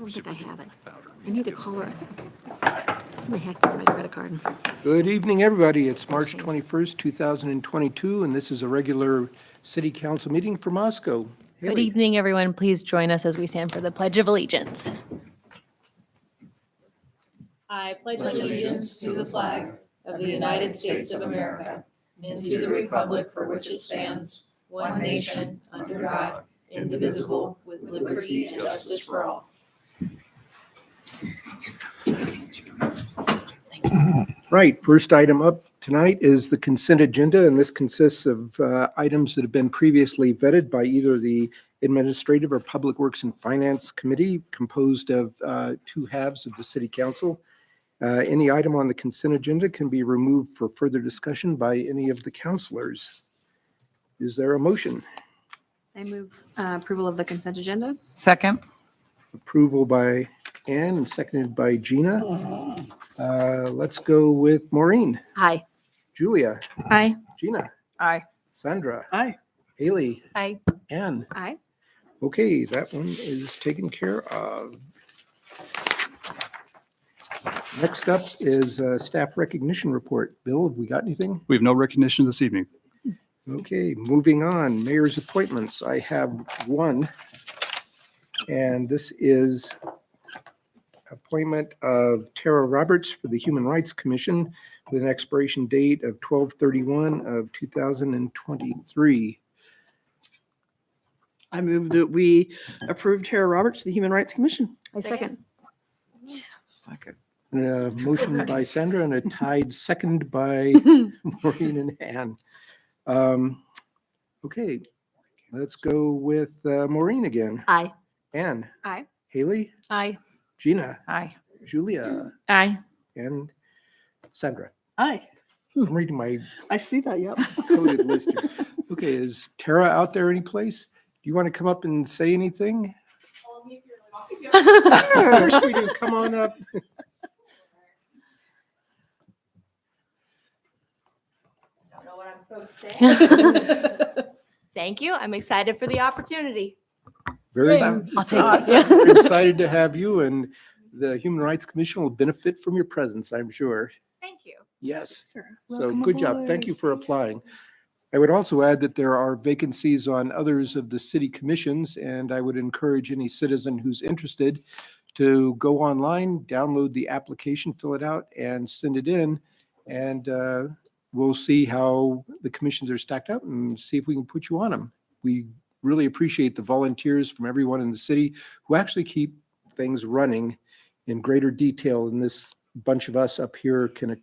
don't think I have it. I need to call her. Somebody hacked into my credit card. Good evening, everybody. It's March 21st, 2022, and this is a regular city council meeting for Moscow. Good Haley. evening, everyone. Please join us as we stand for the Pledge of Allegiance. I pledge allegiance to the flag of the United States of America and to the republic for which it stands, one nation, under God, indivisible, with liberty and justice for all. Right, first item up tonight is the consent agenda, and this consists of items that have been previously vetted by either the Administrative or Public Works and Finance Committee, composed of two halves of the City Council. Any item on the consent agenda can be removed for further discussion by any of the councilors. Is there a motion? I move approval of the consent agenda. Second. Approval by Ann and seconded by Gina. Let's go with Maureen, Aye. Julia, Aye. Gina, Aye. Sandra, Aye. Haley, Aye. Ann. Aye. Okay, that one is taken care of. Next up is staff recognition report. Bill, have we got anything? We have no recognition this evening. Okay, moving on, mayor's appointments. I have one, and this is appointment of Tara Roberts for the Human Rights Commission with an expiration date of 12/31 of 2023. I move that we approve Tara Roberts to the Human Rights Commission. I second. Second. A motion by Sandra and a tied second by Maureen and Ann. Okay, let's go with Maureen again. Aye. Ann, Aye. Haley, Aye. Gina, Aye. Julia, Aye. and Sandra. Aye. I'm reading my I see that, yep. coded list here. Okay, is Tara out there anyplace? Do you want to come up and say anything? Of course we do. Come on up. Don't know what I'm supposed to say. Thank you. I'm excited for the opportunity. Very I'll take Awesome. it. We're excited to have you, and the Human Rights Commission will benefit from your presence, I'm sure. Thank you. Yes. Sure. So Welcome good job. Thank aboard. you for applying. I would also add that there are vacancies on others of the city commissions, and I would encourage any citizen who's interested to go online, download the application, fill it out, and send it in. And we'll see how the commissions are stacked up and see if we can put you on them. We really appreciate the volunteers from everyone in the city who actually keep things running in greater detail than this bunch of us up here can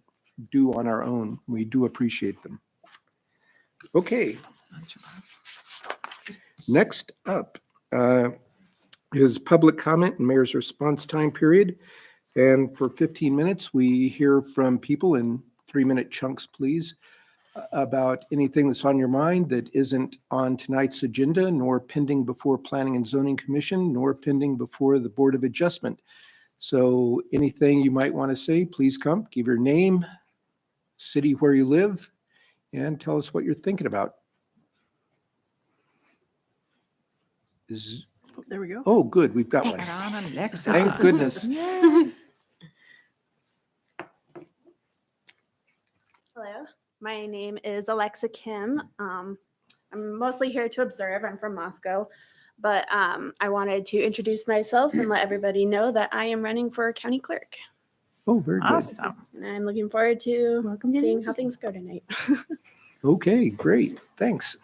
do on our own. We do appreciate them. Okay. Next up is public comment and mayor's response time period. And for 15 minutes, we hear from people in 3-minute chunks, please, about anything that's on your mind that isn't on tonight's agenda, nor pending before Planning and Zoning Commission, nor pending before the Board of Adjustment. So anything you might want to say, please come, give your name, city where you live, and tell us what you're thinking about. There we go. Oh, good, we've got one. Next. Thank goodness. Hello, my name is Alexa Kim. I'm mostly here to observe. I'm from Moscow, but I wanted to introduce myself and let everybody know that I am running for county clerk. Oh, very good. Awesome. And I'm looking forward to Welcome. seeing how things go tonight. Okay, great, thanks.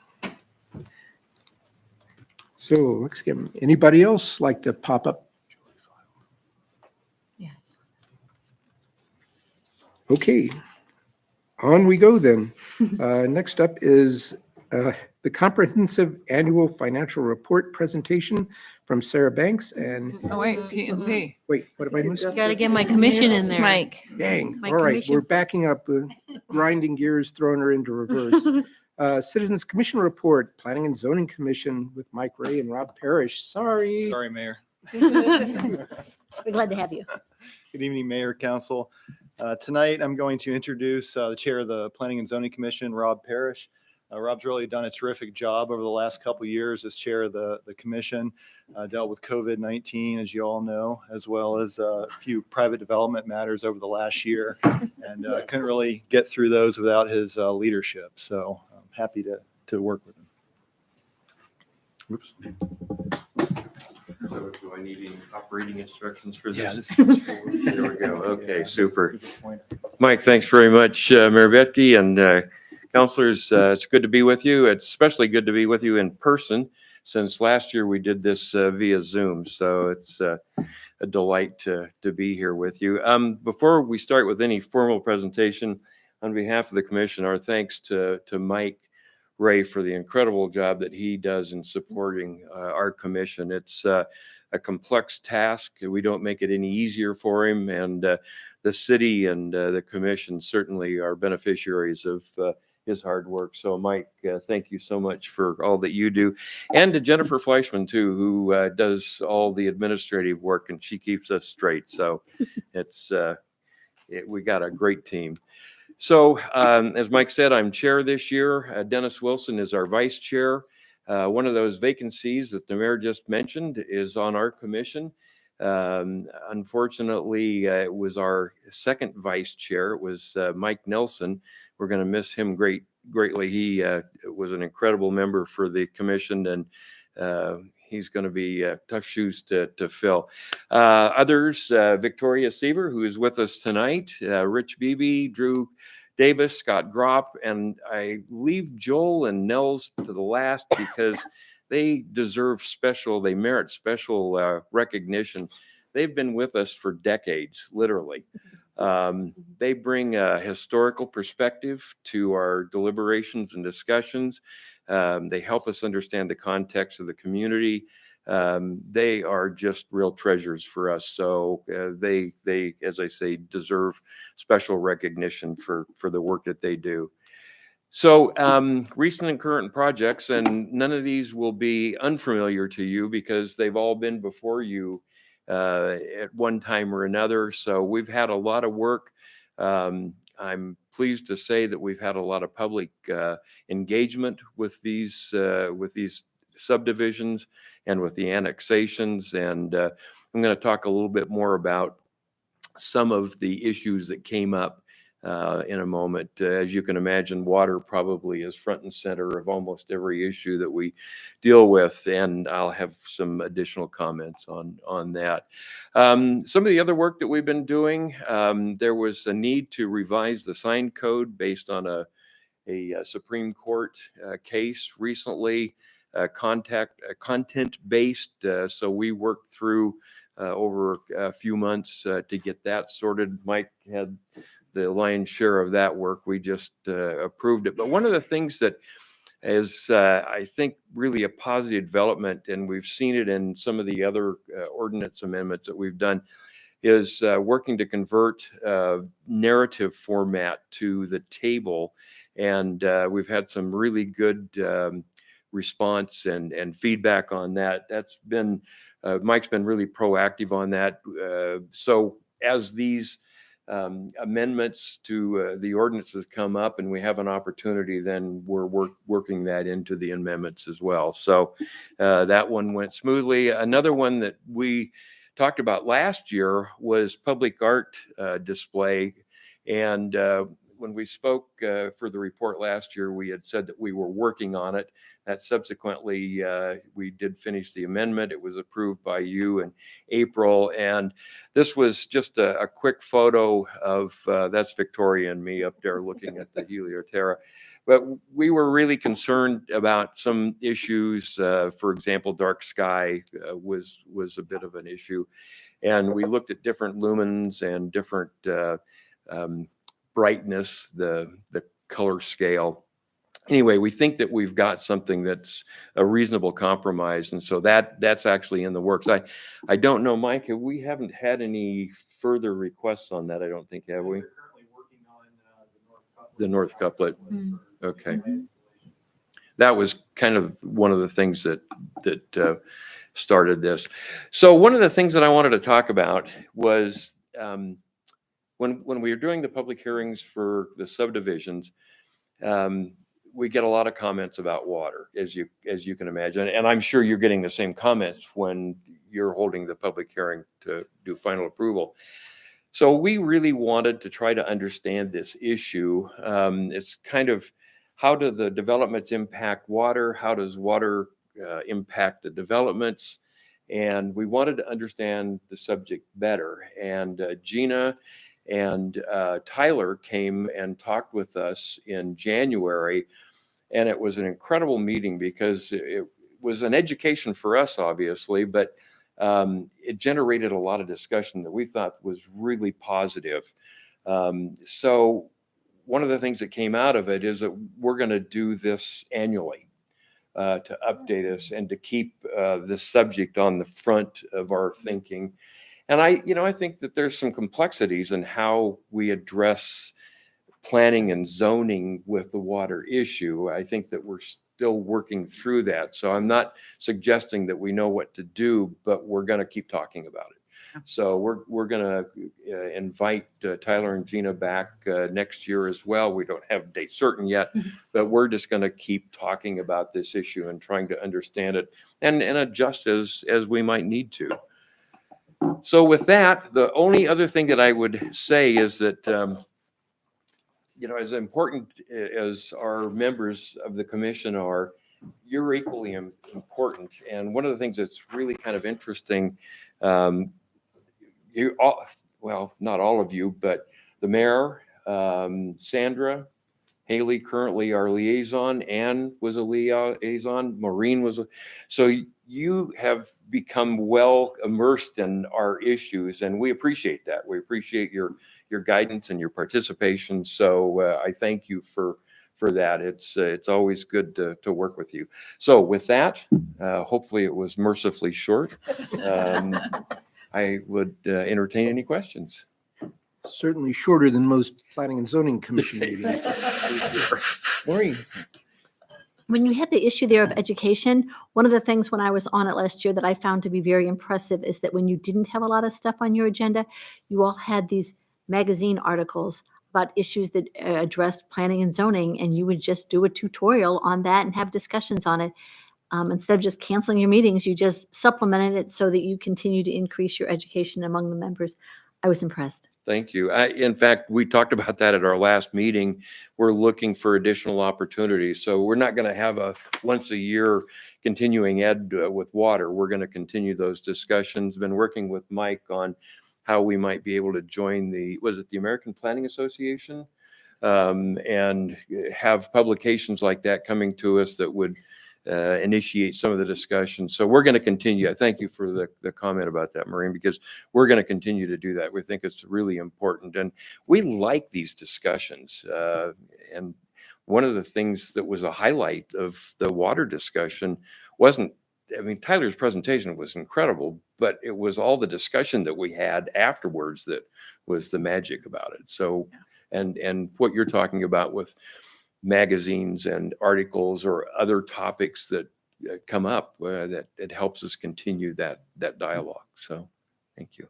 So let's get, anybody else like to pop up? Yes. Okay, on we go then. Next up is the comprehensive annual financial report presentation from Sarah Banks and, Oh, wait, P&Z. wait, what have I missed? Got to get my commission in there. Mike. Dang, My all right, commission. we're backing up, grinding gears, throwing her into reverse. Citizens Commission report, Planning and Zoning Commission with Mike Ray and Rob Parish. Sorry. Sorry, Mayor. We're glad to have you. Good evening, Mayor, Council. Tonight, I'm going to introduce the Chair of the Planning and Zoning Commission, Rob Parish. Rob's really done a terrific job over the last couple of years as chair of the commission, dealt with COVID-19, as you all know, as well as a few private development matters over the last year, and couldn't really get through those without his leadership. So I'm happy to work with him. Oops. So do I need any operating instructions for this? Yeah, this There we go. Okay, super. Mike, thanks very much, Mayor Vetke and councilors. It's good to be with you. It's especially good to be with you in person since last year we did this via Zoom. So it's a delight to be here with you. Before we start with any formal presentation, on behalf of the commission, our thanks to Mike Ray for the incredible job that he does in supporting our commission. It's a complex task. We don't make it any easier for him, and the city and the commission certainly are beneficiaries of his hard work. So Mike, thank you so much for all that you do. And to Jennifer Fleischman too, who does all the administrative work, and she keeps us straight. So we got a great team. So as Mike said, I'm chair this year. Dennis Wilson is our vice chair. One of those vacancies that the mayor just mentioned is on our commission. Unfortunately, it was our second vice chair. It was Mike Nelson. We're going to miss him greatly. He was an incredible member for the commission, and he's going to be tough shoes to fill. Others, Victoria Seaver, who is with us tonight, Rich Beebe, Drew Davis, Scott Gropp, and I leave Joel and Nels to the last because they merit special recognition. They've been with us for decades, literally. They bring a historical perspective to our deliberations and discussions. They help us understand the context of the community. They are just real treasures for us. So they, as I say, deserve special recognition for the work that they do. So recent and current projects, and none of these will be unfamiliar to you because they've all been before you at one time or another. So we've had a lot of work. I'm pleased to say that we've had a lot of public engagement with these subdivisions and with the annexations. And I'm going to talk a little bit more about some of the issues that came up in a moment. As you can imagine, water probably is front and center of almost every issue that we deal with, and I'll have some additional comments on that. Some of the other work that we've been doing, there was a need to revise the sign code based on a Supreme Court case recently, content-based. So we worked through over a few months to get that sorted. Mike had the lion's share of that work. We just approved it. But one of the things that is, I think, really a positive development, and we've seen it in some of the other ordinance amendments that we've done, is working to convert narrative format to the table. And we've had some really good response and feedback on that. That's been, Mike's been really proactive on that. So as these amendments to the ordinances come up and we have an opportunity, then we're working that into the amendments as well. So that one went smoothly. Another one that we talked about last year was public art display. And when we spoke for the report last year, we had said that we were working on it. That subsequently, we did finish the amendment. It was approved by you in April. And this was just a quick photo of, that's Victoria and me up there looking at the Helioterra. But we were really concerned about some issues. For example, dark sky was a bit of an issue. And we looked at different lumens and different brightness, the color scale. Anyway, we think that we've got something that's a reasonable compromise, and so that's actually in the works. I don't know, Mike, we haven't had any further requests on that, I don't think, have we? We're currently working on The north couplet. Mm. Okay. That was kind of one of the things that started this. So one of the things that I wanted to talk about was when we were doing the public hearings for the subdivisions, we get a lot of comments about water, as you can imagine. And I'm sure you're getting the same comments when you're holding the public hearing to do final approval. So we really wanted to try to understand this issue. It's kind of, how do the developments impact water? How does water impact the developments? And we wanted to understand the subject better. And Gina and Tyler came and talked with us in January. And it was an incredible meeting because it was an education for us, obviously, but it generated a lot of discussion that we thought was really positive. So one of the things that came out of it is that we're going to do this annually to update us and to keep this subject on the front of our thinking. And I think that there's some complexities in how we address planning and zoning with the water issue. I think that we're still working through that. So I'm not suggesting that we know what to do, but we're going to keep talking about it. So we're going to invite Tyler and Gina back next year as well. We don't have a date certain yet, but we're just going to keep talking about this issue and trying to understand it and adjust as we might need to. So with that, the only other thing that I would say is that, as important as our members of the commission are, you're equally important. And one of the things that's really kind of interesting, you all, well, not all of you, but the mayor, Sandra, Haley, currently our liaison, Ann was a liaison, Maureen was so you have become well immersed in our issues, and we appreciate that. We appreciate your guidance and your participation. So I thank you for that. It's always good to work with you. So with that, hopefully it was mercifully short. I would entertain any questions. Certainly shorter than most planning and zoning commission meetings. Maureen. When you had the issue there of education, one of the things when I was on it last year that I found to be very impressive is that when you didn't have a lot of stuff on your agenda, you all had these magazine articles about issues that addressed planning and zoning, and you would just do a tutorial on that and have discussions on it. Instead of just canceling your meetings, you just supplemented it so that you continue to increase your education among the members. I was impressed. Thank you. In fact, we talked about that at our last meeting. We're looking for additional opportunities. So we're not going to have a once a year continuing ed with water. We're going to continue those discussions. Been working with Mike on how we might be able to join the American Planning Association, and have publications like that coming to us that would initiate some of the discussion. So we're going to continue. I thank you for the comment about that, Maureen, because we're going to continue to do that. We think it's really important. And we like these discussions. And one of the things that was a highlight of the water discussion Tyler's presentation was incredible, but it was all the discussion that we had afterwards that was the magic about it. So, and what you're talking about with magazines and articles or other topics that come up, that it helps us continue that dialogue. So thank you.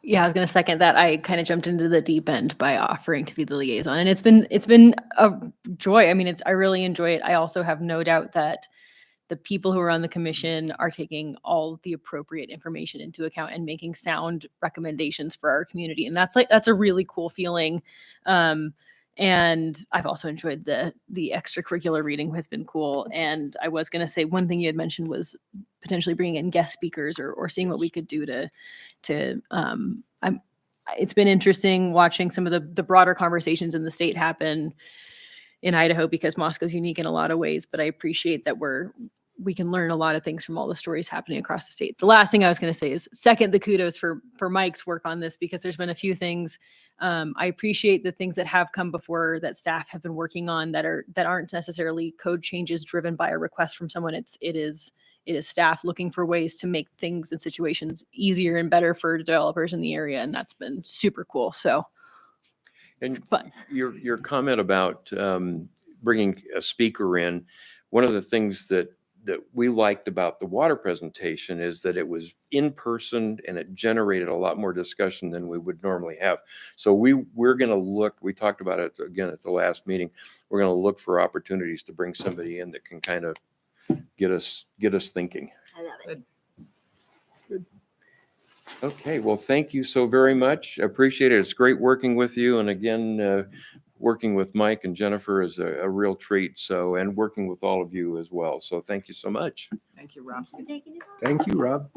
Yeah, I was going to second that. I kind of jumped into the deep end by offering to be the liaison, and it's been a joy. I mean, I really enjoy it. I also have no doubt that the people who are on the commission are taking all the appropriate information into account and making sound recommendations for our community, and that's a really cool feeling. And I've also enjoyed the extracurricular reading has been cool. And I was going to say one thing you had mentioned was potentially bringing in guest speakers or seeing what we could do it's been interesting watching some of the broader conversations in the state happen in Idaho, because Moscow's unique in a lot of ways, but I appreciate that we can learn a lot of things from all the stories happening across the state. The last thing I was going to say is second the kudos for Mike's work on this, because there's been a few things. I appreciate the things that have come before that staff have been working on that aren't necessarily code changes driven by a request from someone. It is staff looking for ways to make things and situations easier and better for developers in the area, and that's been super cool. So, and your comment about bringing a speaker in, one of the things that that we liked about the water presentation is that it was in person and it generated a lot more discussion than we would normally have. So we're going to look, we talked about it again at the last meeting, we're going to look for opportunities to bring somebody in that can kind of get us thinking. I love it. Okay, well, thank you so very much. I appreciate it. It's great working with you. And again, working with Mike and Jennifer is a real treat. So, and working with all of you as well. So thank you so much. Thank you, Rob. Thank you, Rob.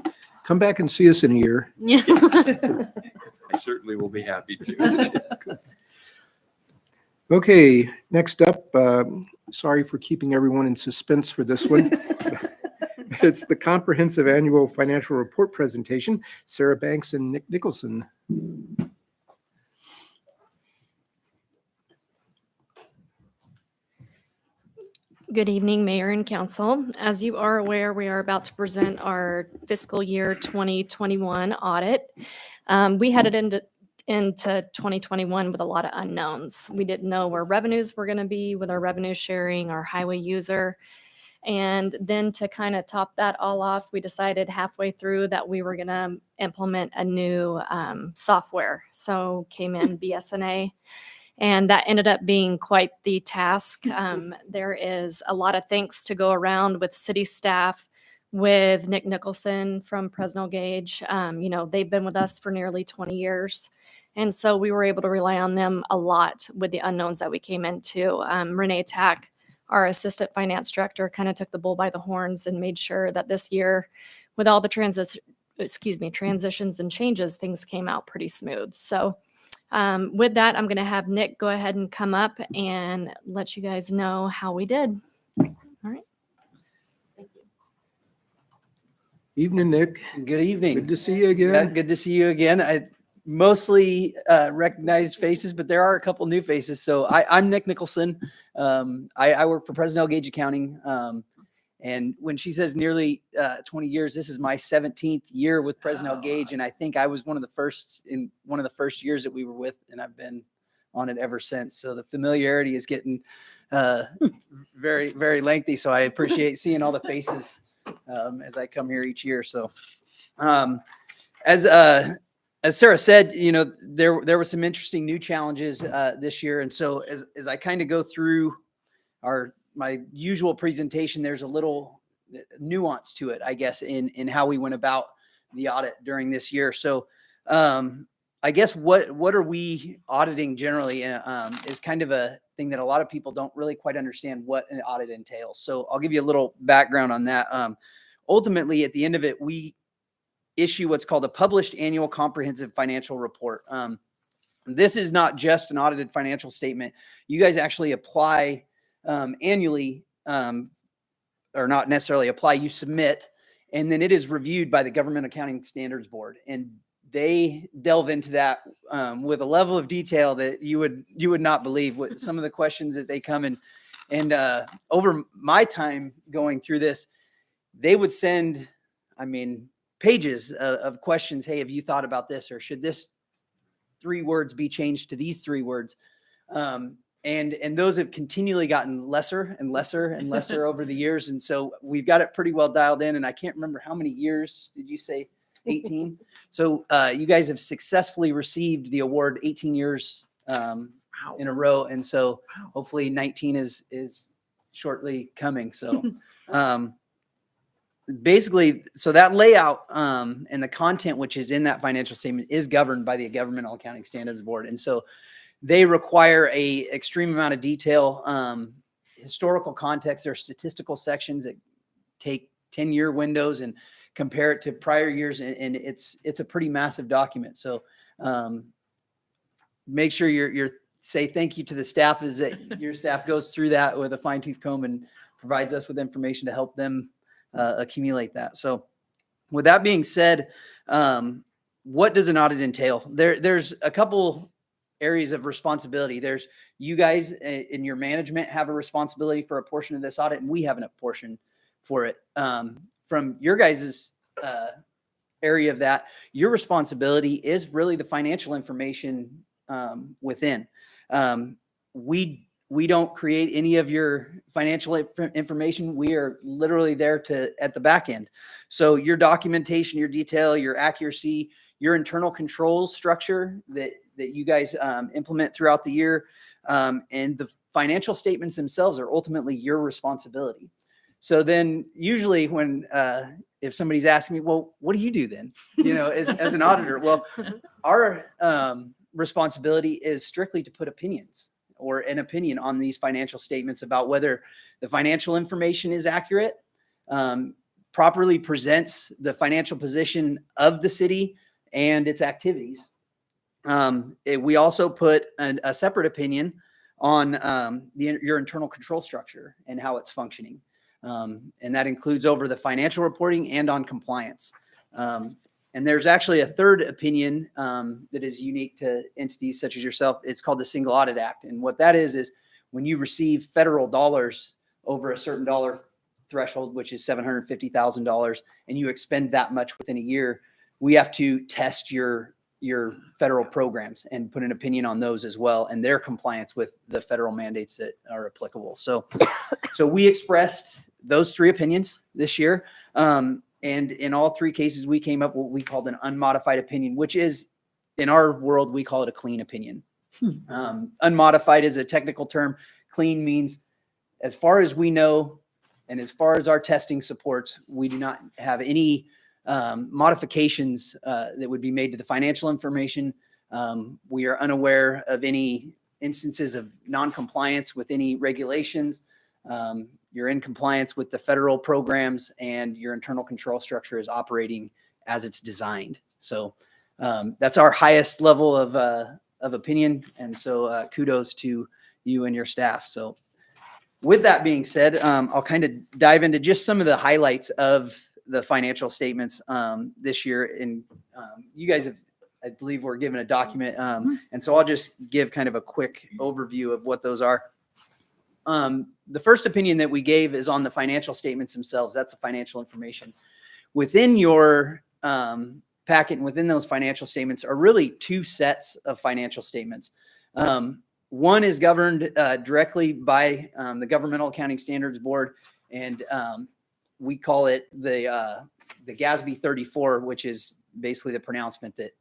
Come back and see us in a year. Yeah. I certainly will be happy to. Okay, next up, sorry for keeping everyone in suspense for this one. It's the Comprehensive Annual Financial Report presentation. Sarah Banks and Nick Nicholson. Good evening, Mayor and Council. As you are aware, we are about to present our fiscal year 2021 audit. We headed into 2021 with a lot of unknowns. We didn't know where revenues were going to be with our revenue sharing, our highway user. And then to kind of top that all off, we decided halfway through that we were going to implement a new software. So came in BSNA. And that ended up being quite the task. There is a lot of thanks to go around with city staff, with Nick Nicholson from Fresno Gauge. They've been with us for nearly 20 years. And so we were able to rely on them a lot with the unknowns that we came into. Renee Tack, our assistant finance director, kind of took the bull by the horns and made sure that this year, with all the transitions and changes, things came out pretty smooth. So with that, I'm going to have Nick go ahead and come up and let you guys know how we did. All right. Evening, Nick. Good evening. Good to see you Yeah, again. good to see you again. I mostly recognized faces, but there are a couple new faces. So I'm Nick Nicholson. I work for Fresno Gauge Accounting. And when she says nearly 20 years, this is my 17th year with Fresno Gauge. And I think I was one of the first years that we were with, and I've been on it ever since. So the familiarity is getting very, very lengthy. So I appreciate seeing all the faces as I come here each year. So as Sarah said, there were some interesting new challenges this year. And so as I kind of go through my usual presentation, there's a little nuance to it, I guess, in how we went about the audit during this year. So I guess what are we auditing generally is kind of a thing that a lot of people don't really quite understand what an audit entails. So I'll give you a little background on that. Ultimately, at the end of it, we issue what's called a published annual comprehensive financial report. This is not just an audited financial statement. You guys actually apply annually, or not necessarily apply, you submit, and then it is reviewed by the Government Accounting Standards Board. And they delve into that with a level of detail that you would not believe with some of the questions that they come in. And over my time going through this, they would send, pages of questions. Hey, have you thought about this? Or should this 3 words be changed to these 3 words? And those have continually gotten lesser and lesser and lesser over the years. And so we've got it pretty well dialed in. And I can't remember how many years did you say? 18. So you guys have successfully received the award 18 years in a row. And so hopefully 19 is shortly coming. So basically, so that layout and the content which is in that financial statement is governed by the Governmental Accounting Standards Board. And so they require a extreme amount of detail, historical context. There are statistical sections that take 10-year windows and compare it to prior years. And it's a pretty massive document. So make sure you're say thank you to the staff as that your staff goes through that with a fine-tooth comb and provides us with information to help them accumulate that. So with that being said, what does an audit entail? There's a couple areas of responsibility. There's you guys in your management have a responsibility for a portion of this audit, and we have a portion for it. From your guys' area of that, your responsibility is really the financial information within. We we don't create any of your financial information. We are literally there at the back end. So your documentation, your detail, your accuracy, your internal controls structure that you guys implement throughout the year, and the financial statements themselves are ultimately your responsibility. So then usually when if somebody's asking me, well, what do you do then? As an auditor? Well, our responsibility is strictly to put opinions or an opinion on these financial statements about whether the financial information is accurate, properly presents the financial position of the city and its activities. We also put a separate opinion on your internal control structure and how it's functioning. And that includes over the financial reporting and on compliance. And there's actually a third opinion that is unique to entities such as yourself. It's called the Single Audit Act. And what that is when you receive federal dollars over a certain dollar threshold, which is $750,000, and you expend that much within a year, we have to test your federal programs and put an opinion on those as well and their compliance with the federal mandates that are applicable. So we expressed those three opinions this year. And in all three cases, we came up with what we called an unmodified opinion, which is, in our world, we call it a clean opinion. Unmodified is a technical term. Clean means, as far as we know, and as far as our testing supports, we do not have any modifications that would be made to the financial information. We are unaware of any instances of non-compliance with any regulations. You're in compliance with the federal programs, and your internal control structure is operating as it's designed. So that's our highest level of opinion. And so kudos to you and your staff. So with that being said, I'll kind of dive into just some of the highlights of the financial statements this year. And you guys have, I believe, were given a document. And so I'll just give kind of a quick overview of what those are. The first opinion that we gave is on the financial statements themselves. That's the financial information. Within your packet and within those financial statements are really two sets of financial statements. One is governed directly by the Governmental Accounting Standards Board, and we call it the GASB 34, which is basically the pronouncement that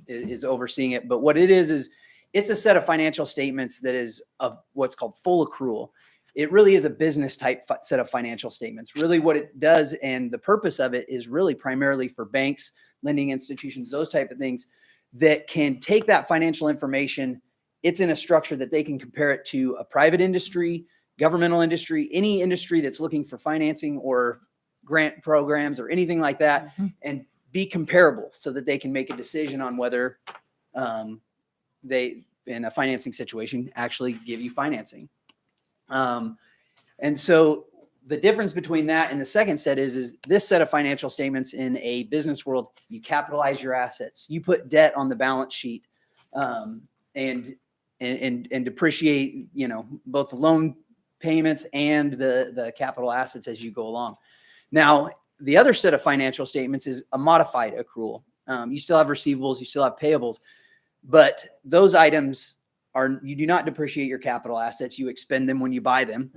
is overseeing it. But what it is it's a set of financial statements that is of what's called full accrual. It really is a business type set of financial statements. Really what it does, and the purpose of it, is really primarily for banks, lending institutions, those type of things that can take that financial information. It's in a structure that they can compare it to a private industry, governmental industry, any industry that's looking for financing or grant programs or anything like that, and be comparable so that they can make a decision on whether they, in a financing situation, actually give you financing. And so the difference between that and the second set is this set of financial statements in a business world, you capitalize your assets, you put debt on the balance sheet, and depreciate, both the loan payments and the capital assets as you go along. Now, the other set of financial statements is a modified accrual. You still have receivables, you still have payables, but those items you do not depreciate your capital assets. You expend them when you buy them.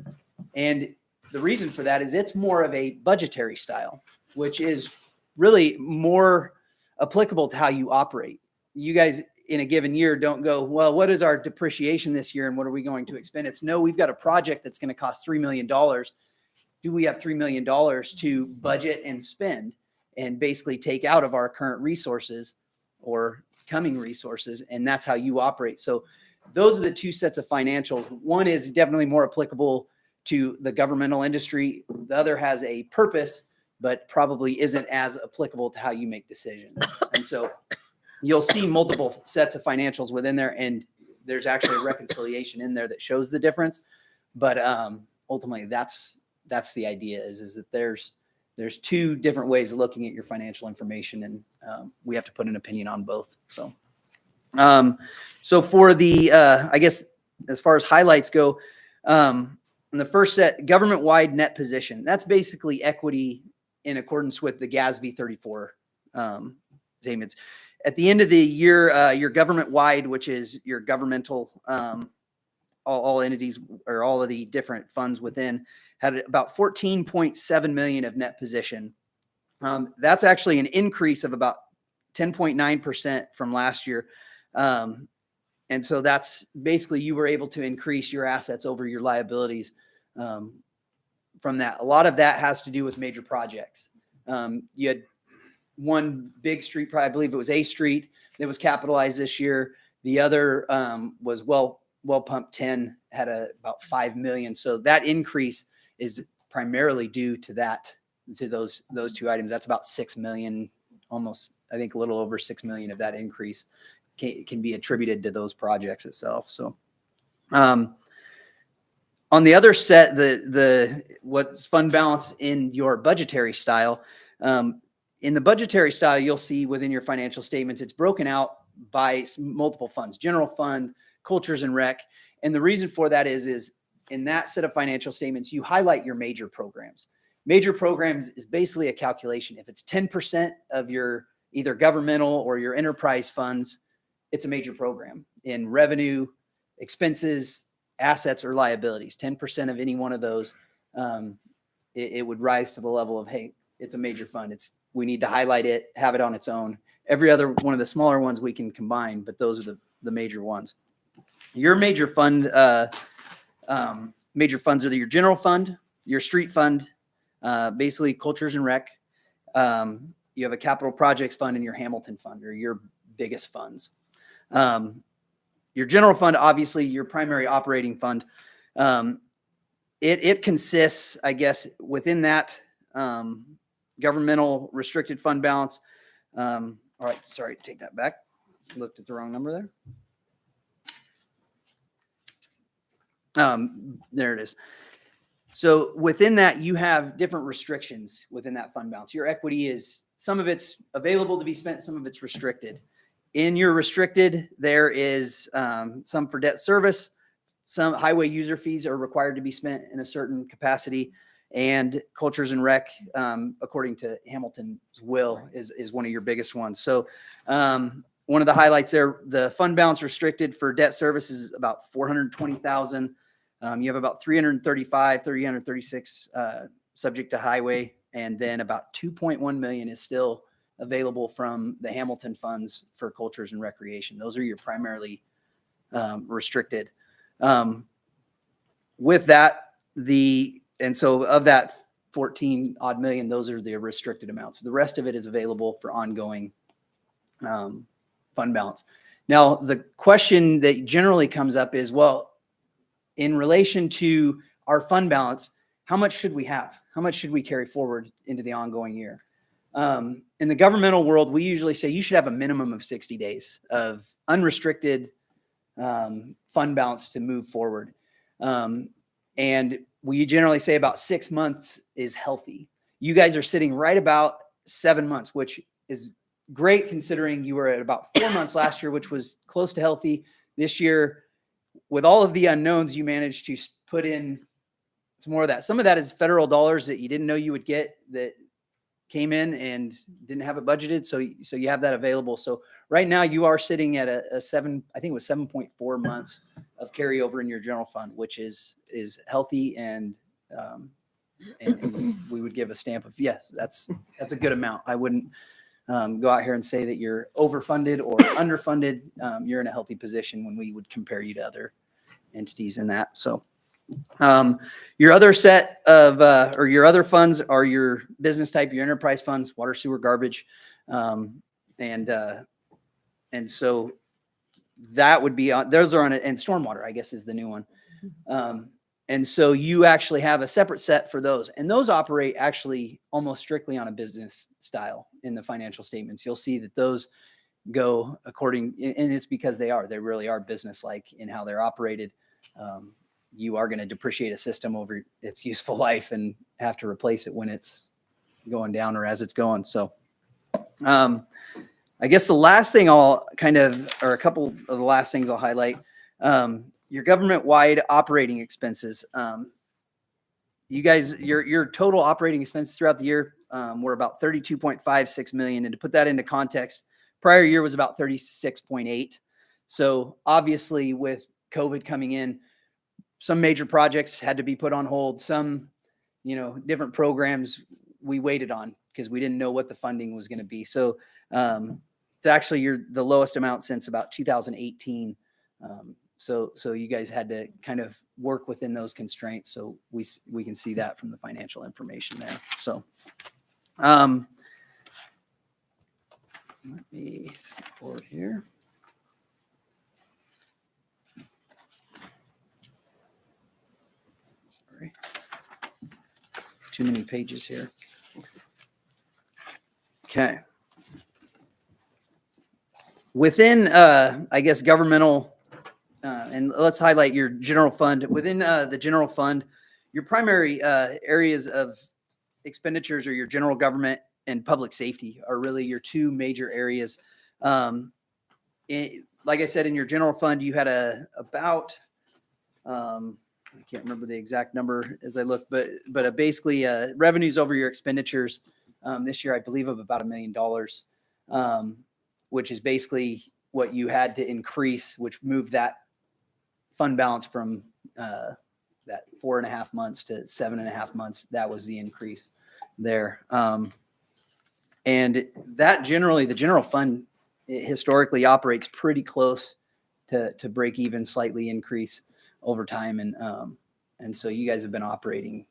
And the reason for that is it's more of a budgetary style, which is really more applicable to how you operate. You guys in a given year don't go, well, what is our depreciation this year and what are we going to expend? It's no, we've got a project that's going to cost $3 million. Do we have $3 million to budget and spend and basically take out of our current resources or coming resources? And that's how you operate. So those are the two sets of financials. One is definitely more applicable to the governmental industry. The other has a purpose, but probably isn't as applicable to how you make decisions. And so you'll see multiple sets of financials within there, and there's actually a reconciliation in there that shows the difference. But ultimately, that's the idea is that there's two different ways of looking at your financial information, and we have to put an opinion on both. So for the, I guess, as far as highlights go, in the first set, government-wide net position. That's basically equity in accordance with the GASB 34 statements. At the end of the year, your government-wide, which is your governmental all entities or all of the different funds within had about 14.7 million of net position. That's actually an increase of about 10.9% from last year. And so that's basically you were able to increase your assets over your liabilities from that. A lot of that has to do with major projects. You had one big street, I believe it was A Street, that was capitalized this year. The other was Well Pump 10, had about 5 million. So that increase is primarily due to that, to those two items. That's about 6 million, almost, I think a little over 6 million of that increase can be attributed to those projects itself. So on the other set, the what's fund balance in your budgetary style, in the budgetary style, you'll see within your financial statements, it's broken out by multiple funds, general fund, cultures and rec. And the reason for that is in that set of financial statements, you highlight your major programs. Major programs is basically a calculation. If it's 10% of your either governmental or your enterprise funds, it's a major program in revenue, expenses, assets, or liabilities. 10% of any one of those, it would rise to the level of, hey, it's a major fund. We need to highlight it, have it on its own. Every other one of the smaller ones we can combine, but those are the major ones. Your major fund, major funds are your general fund, your street fund, basically cultures and rec. You have a capital projects fund and your Hamilton fund are your biggest funds. Your general fund, obviously your primary operating fund. It consists, I guess, within that governmental restricted fund balance. All right, sorry, take that back. Looked at the wrong number there. There it is. So within that, you have different restrictions within that fund balance. Your equity is, some of it's available to be spent, some of it's restricted. In your restricted, there is some for debt service, some highway user fees are required to be spent in a certain capacity, and cultures and rec, according to Hamilton's will, is one of your biggest ones. So one of the highlights there, the fund balance restricted for debt service is about 420,000. You have about 336 subject to highway, and then about 2.1 million is still available from the Hamilton funds for cultures and recreation. Those are your primarily restricted. With that, and so of that 14 odd million, those are the restricted amounts. The rest of it is available for ongoing fund balance. Now, the question that generally comes up is, well, in relation to our fund balance, how much should we have? How much should we carry forward into the ongoing year? In the governmental world, we usually say you should have a minimum of 60 days of unrestricted fund balance to move forward. And we generally say about 6 months is healthy. You guys are sitting right about 7 months, which is great considering you were at about 4 months last year, which was close to healthy. This year, with all of the unknowns, you managed to put in some more of that. Some of that is federal dollars that you didn't know you would get that came in and didn't have it budgeted. So you have that available. So right now you are sitting at a 7.4 months of carryover in your general fund, which is healthy. And we would give a stamp of, yes, that's a good amount. I wouldn't go out here and say that you're overfunded or underfunded. You're in a healthy position when we would compare you to other entities in that. So your other set of, or your other funds are your business type, your enterprise funds, water, sewer, garbage. And so that would be on, those are on it, and stormwater, I guess, is the new one. And so you actually have a separate set for those, and those operate actually almost strictly on a business style in the financial statements. You'll see that those go according, and it's because they really are business-like in how they're operated. You are going to depreciate a system over its useful life and have to replace it when it's going down or as it's going. So I guess the last thing or a couple of the last things I'll highlight, your government-wide operating expenses. You guys, your total operating expenses throughout the year were about 32.56 million. And to put that into context, prior year was about 36.8. So obviously with COVID coming in, some major projects had to be put on hold. Some, different programs we waited on because we didn't know what the funding was going to be. So it's actually the lowest amount since about 2018. So you guys had to kind of work within those constraints. So we can see that from the financial information there. So let me skip forward here. Sorry. Too many pages here. Okay. Within, I guess, governmental, and let's highlight your general fund. Within the general fund, your primary areas of expenditures are your general government and public safety are really your two major areas. Like I said, in your general fund, you had about, I can't remember the exact number as I look, but basically revenues over your expenditures this year, I believe of about $1 million, which is basically what you had to increase, which moved that fund balance from that 4.5 months to 7.5 months. That was the increase there. And that generally, the general fund historically operates pretty close to break even, slightly increase over time. And so you guys have been operating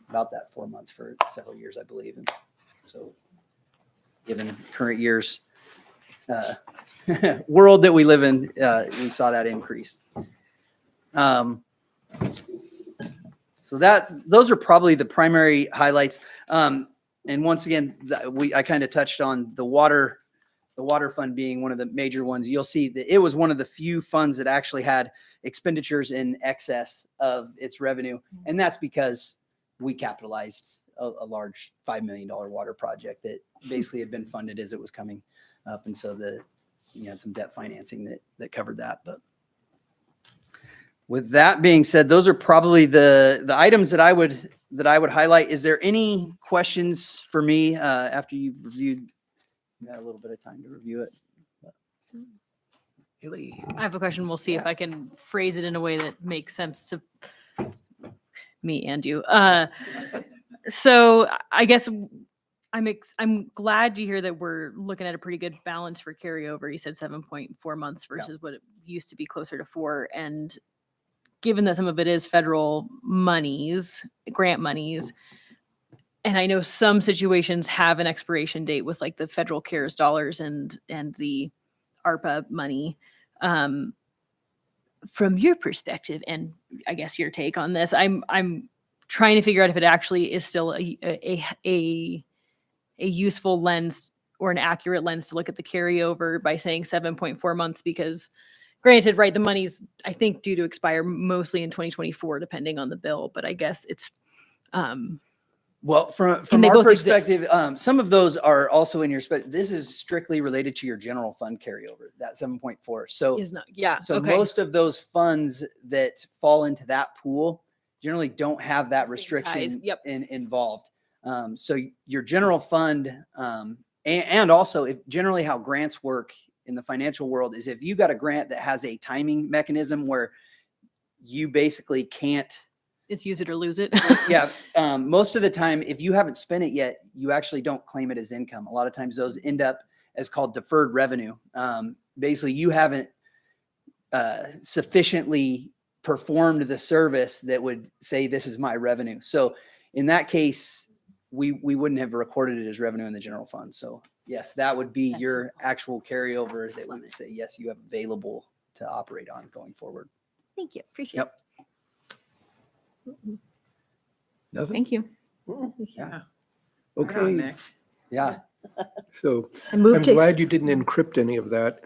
about that 4 months for several years, I believe. And so given current year's world that we live in, we saw that increase. So those are probably the primary highlights. And once again, I kind of touched on the water fund being one of the major ones. You'll see that it was one of the few funds that actually had expenditures in excess of its revenue. And that's because we capitalized a large $5 million water project that basically had been funded as it was coming up. And so had some debt financing that covered that. But with that being said, those are probably the items that I would highlight. Is there any questions for me after you've reviewed? You got a little bit of time to review it. Haley. I have a question. We'll see if I can phrase it in a way that makes sense to me and you. So I guess I'm glad to hear that we're looking at a pretty good balance for carryover. You said 7.4 months versus what it used to be closer to 4. And given that some of it is federal monies, grant monies, and I know some situations have an expiration date with like the federal CARES dollars and the ARPA money. From your perspective, and I guess your take on this, I'm trying to figure out if it actually is still a useful lens or an accurate lens to look at the carryover by saying 7.4 months, because granted, right, the money's, I think, due to expire mostly in 2024, depending on the bill, but I guess it's, well, from our perspective, some of those are also in your, this is strictly related to your general fund carryover, that 7.4. So, most of those funds that fall into that pool generally don't have that restriction involved. So your general fund, and also if generally how grants work in the financial world is if you got a grant that has a timing mechanism where you basically can't, it's use it or lose it. Most of the time, if you haven't spent it yet, you actually don't claim it as income. A lot of times those end up as called deferred revenue. Basically, you haven't sufficiently performed the service that would say this is my revenue. So in that case, we wouldn't have recorded it as revenue in the general fund. So yes, that would be your actual carryover that would say, yes, you have available to operate on going forward. Thank you. Appreciate it. Nothing? Thank you. Yeah. Okay. Yeah. So I'm I'm glad you didn't encrypt any of that.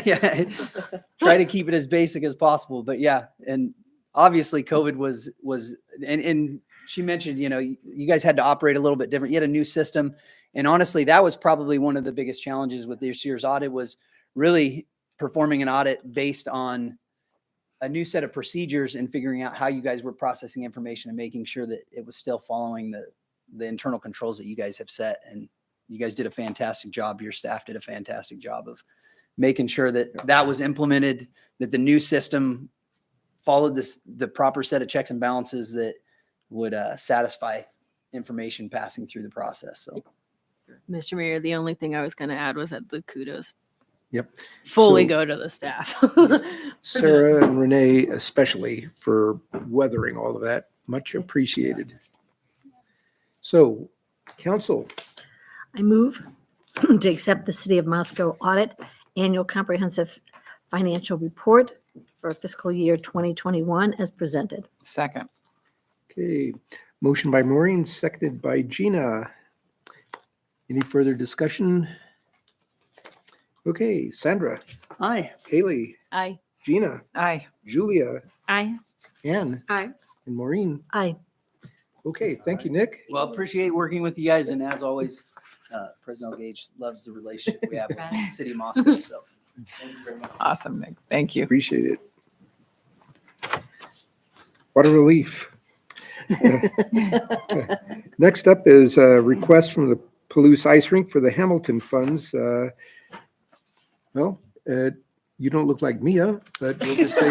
Yeah. Try to keep it as basic as possible. But yeah, and obviously COVID was and she mentioned, you guys had to operate a little bit different. You had a new system. And honestly, that was probably one of the biggest challenges with this year's audit was really performing an audit based on a new set of procedures and figuring out how you guys were processing information and making sure that it was still following the internal controls that you guys have set. And you guys did a fantastic job. Your staff did a fantastic job of making sure that that was implemented, that the new system followed the proper set of checks and balances that would satisfy information passing through the process. So Mr. Mayor, the only thing I was going to add was that the kudos Yep. fully So- go to the staff. Sarah and Renee especially for weathering all of that. Much appreciated. So, council, I move to accept the City of Moscow Audit Annual Comprehensive Financial Report for fiscal year 2021 as presented. Second. okay, motion by Maureen, seconded by Gina. Any further discussion? Okay, Sandra, Aye. Haley, Aye. Gina, Aye. Julia, Aye. Ann, Aye. and Maureen. Aye. Okay, thank you, Nick. well, appreciate working with you guys, and as always, President Gage loves the relationship we have with the City of Moscow. So thank you very much. Awesome, Nick. Thank you. Appreciate it. What a relief. Next up is a request from the Palouse Ice Rink for the Hamilton funds. Well, you don't look like Mia, but we'll just say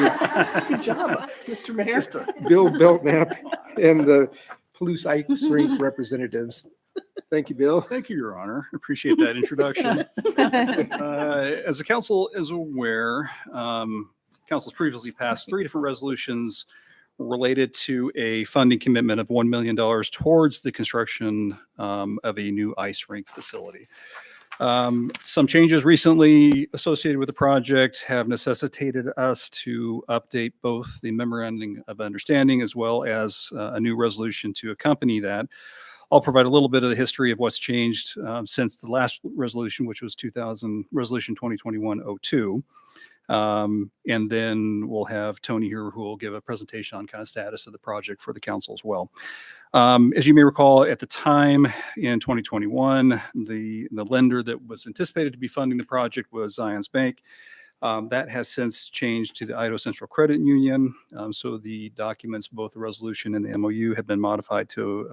Good job, Mr. Mayor. Bill Belknap and the Palouse Ice Rink representatives. Thank you, Bill. Thank you, Your Honor. Appreciate that introduction. As the council is aware, council's previously passed 3 different resolutions related to a funding commitment of $1 million towards the construction of a new ice rink facility. Some changes recently associated with the project have necessitated us to update both the memorandum of understanding as well as a new resolution to accompany that. I'll provide a little bit of the history of what's changed since the last resolution, which was Resolution 2021-02. And then we'll have Tony here who will give a presentation on kind of status of the project for the council as well. As you may recall, at the time in 2021, the lender that was anticipated to be funding the project was Zions Bank. That has since changed to the Idaho Central Credit Union. So the documents, both the resolution and the MOU, have been modified to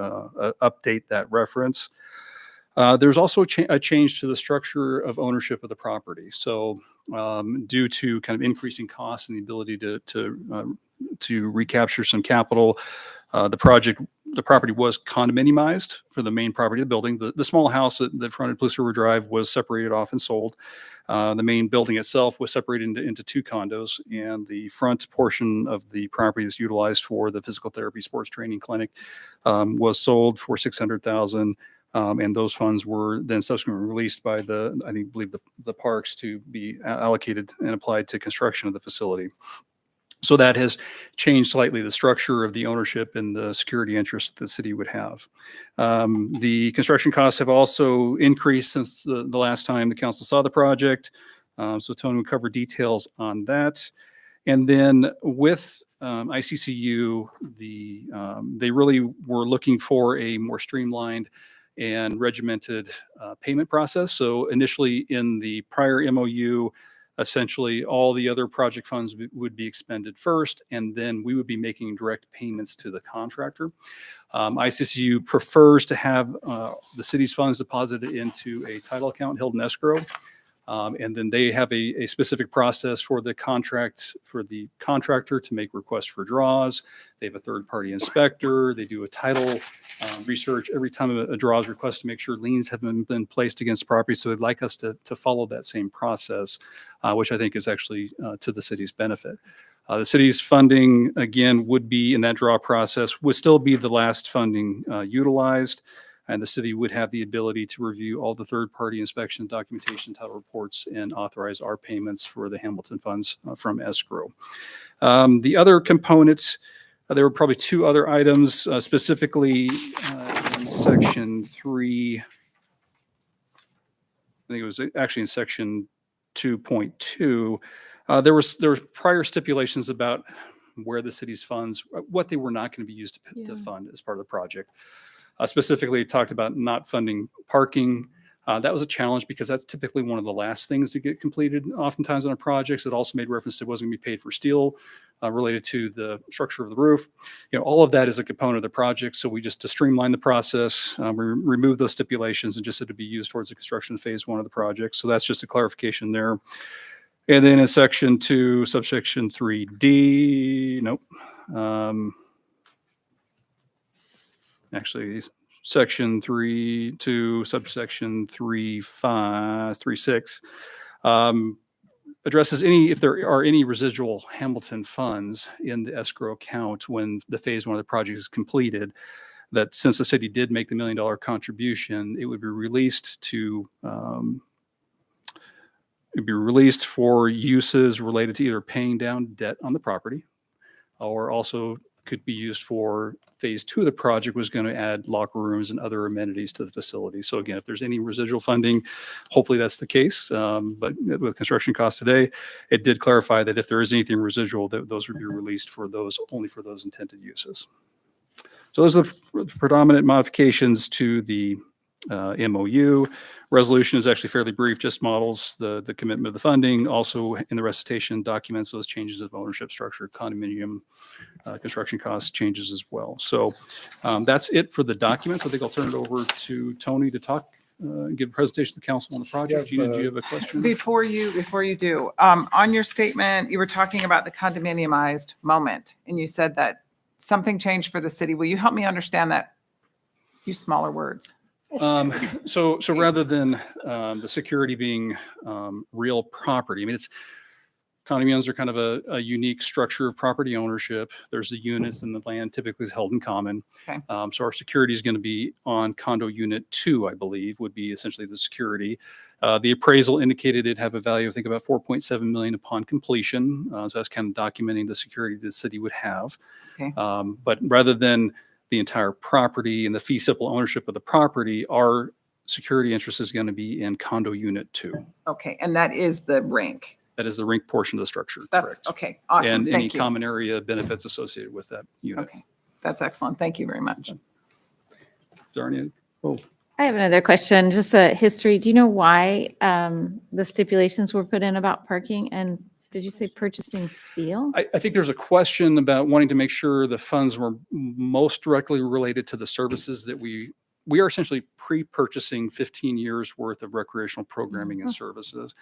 update that reference. There's also a change to the structure of ownership of the property. So due to kind of increasing costs and the ability to recapture some capital, the property was condominiumized for the main property of the building. The small house that fronted Palouse River Drive was separated off and sold. The main building itself was separated into 2 condos, and the front portion of the property that's utilized for the physical therapy sports training clinic was sold for $600,000. And those funds were then subsequently released by I believe the parks to be allocated and applied to construction of the facility. So that has changed slightly the structure of the ownership and the security interest the city would have. The construction costs have also increased since the last time the council saw the project. So Tony will cover details on that. And then with ICCU, they really were looking for a more streamlined and regimented payment process. So initially in the prior MOU, essentially all the other project funds would be expended first, and then we would be making direct payments to the contractor. ICCU prefers to have the city's funds deposited into a title account held in escrow. And then they have a specific process for the contractor to make requests for draws. They have a third-party inspector. They do a title research every time a draw is requested to make sure liens have been placed against property. So they'd like us to follow that same process, which I think is actually to the city's benefit. The city's funding, again, would be in that draw process, would still be the last funding utilized. And the city would have the ability to review all the third-party inspection, documentation, title reports, and authorize our payments for the Hamilton funds from escrow. The other components, there were probably 2 other items, specifically in Section 3. I think it was actually in Section 2.2. There were prior stipulations about where the city's funds, what they were not going to be used to fund as part of the project. Specifically talked about not funding parking. That was a challenge because that's typically one of the last things to get completed oftentimes on our projects. It also made reference to it wasn't going to be paid for steel related to the structure of the roof. All of that is a component of the project. So we just, to streamline the process, we removed those stipulations and just had to be used towards the construction phase 1 of the project. So that's just a clarification there. And then in section 2, subsection 3D, nope. Actually, section 3.2, subsection 3.6 addresses if there are any residual Hamilton funds in the escrow account when the phase 1 of the project is completed, that since the city did make the $1 million contribution, it would be released to it'd be released for uses related to either paying down debt on the property, or also could be used for phase 2 of the project was going to add locker rooms and other amenities to the facility. So again, if there's any residual funding, hopefully that's the case. But with construction costs today, it did clarify that if there is anything residual, that those would be released for those, only for those intended uses. So those are the predominant modifications to the MOU. Resolution is actually fairly brief, just models the commitment of the funding. Also in the recitation documents those changes of ownership structure, condominium, construction cost changes as well. So that's it for the documents. I think I'll turn it over to Tony to talk, give a presentation to the council on the project. Gina, do you have a question? Before you do, on your statement, you were talking about the condominiumized moment, and you said that something changed for the city. Will you help me understand that? Use smaller words. So rather than the security being real property, I mean, condominiums are kind of a unique structure of property ownership. There's the units and the land typically is held in common. Okay. So our security is going to be on condo unit 2, I believe, would be essentially the security. The appraisal indicated it'd have a value, I think, about $4.7 million upon completion. So that's kind of documenting the security the city would have. Okay. But rather than the entire property and the fee simple ownership of the property, our security interest is going to be in condo unit 2. Okay, and that is the Rink. That is the Rink portion of the structure. That's correct. okay. Awesome. And any Thank you. common area benefits associated with that unit. Okay, that's excellent. Thank you very much. Darnia? I have another question, just a history. Do you know why the stipulations were put in about parking? And did you say purchasing steel? I think there's a question about wanting to make sure the funds were most directly related to the services that we are essentially pre-purchasing 15 years worth of recreational programming and services.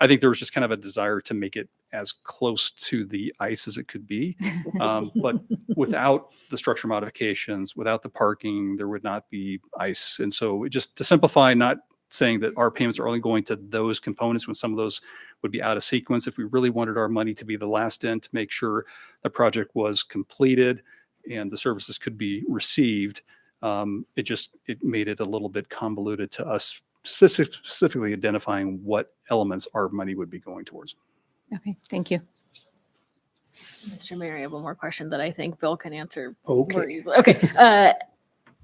I think there was just kind of a desire to make it as close to the ice as it could be. But without the structure modifications, without the parking, there would not be ice. And so just to simplify, not saying that our payments are only going to those components when some of those would be out of sequence. If we really wanted our money to be the last in to make sure the project was completed and the services could be received, it made it a little bit convoluted to us specifically identifying what elements our money would be going towards. Okay, thank you. Mr. Mayor, I have one more question that I think Bill can answer Okay. more easily. Okay.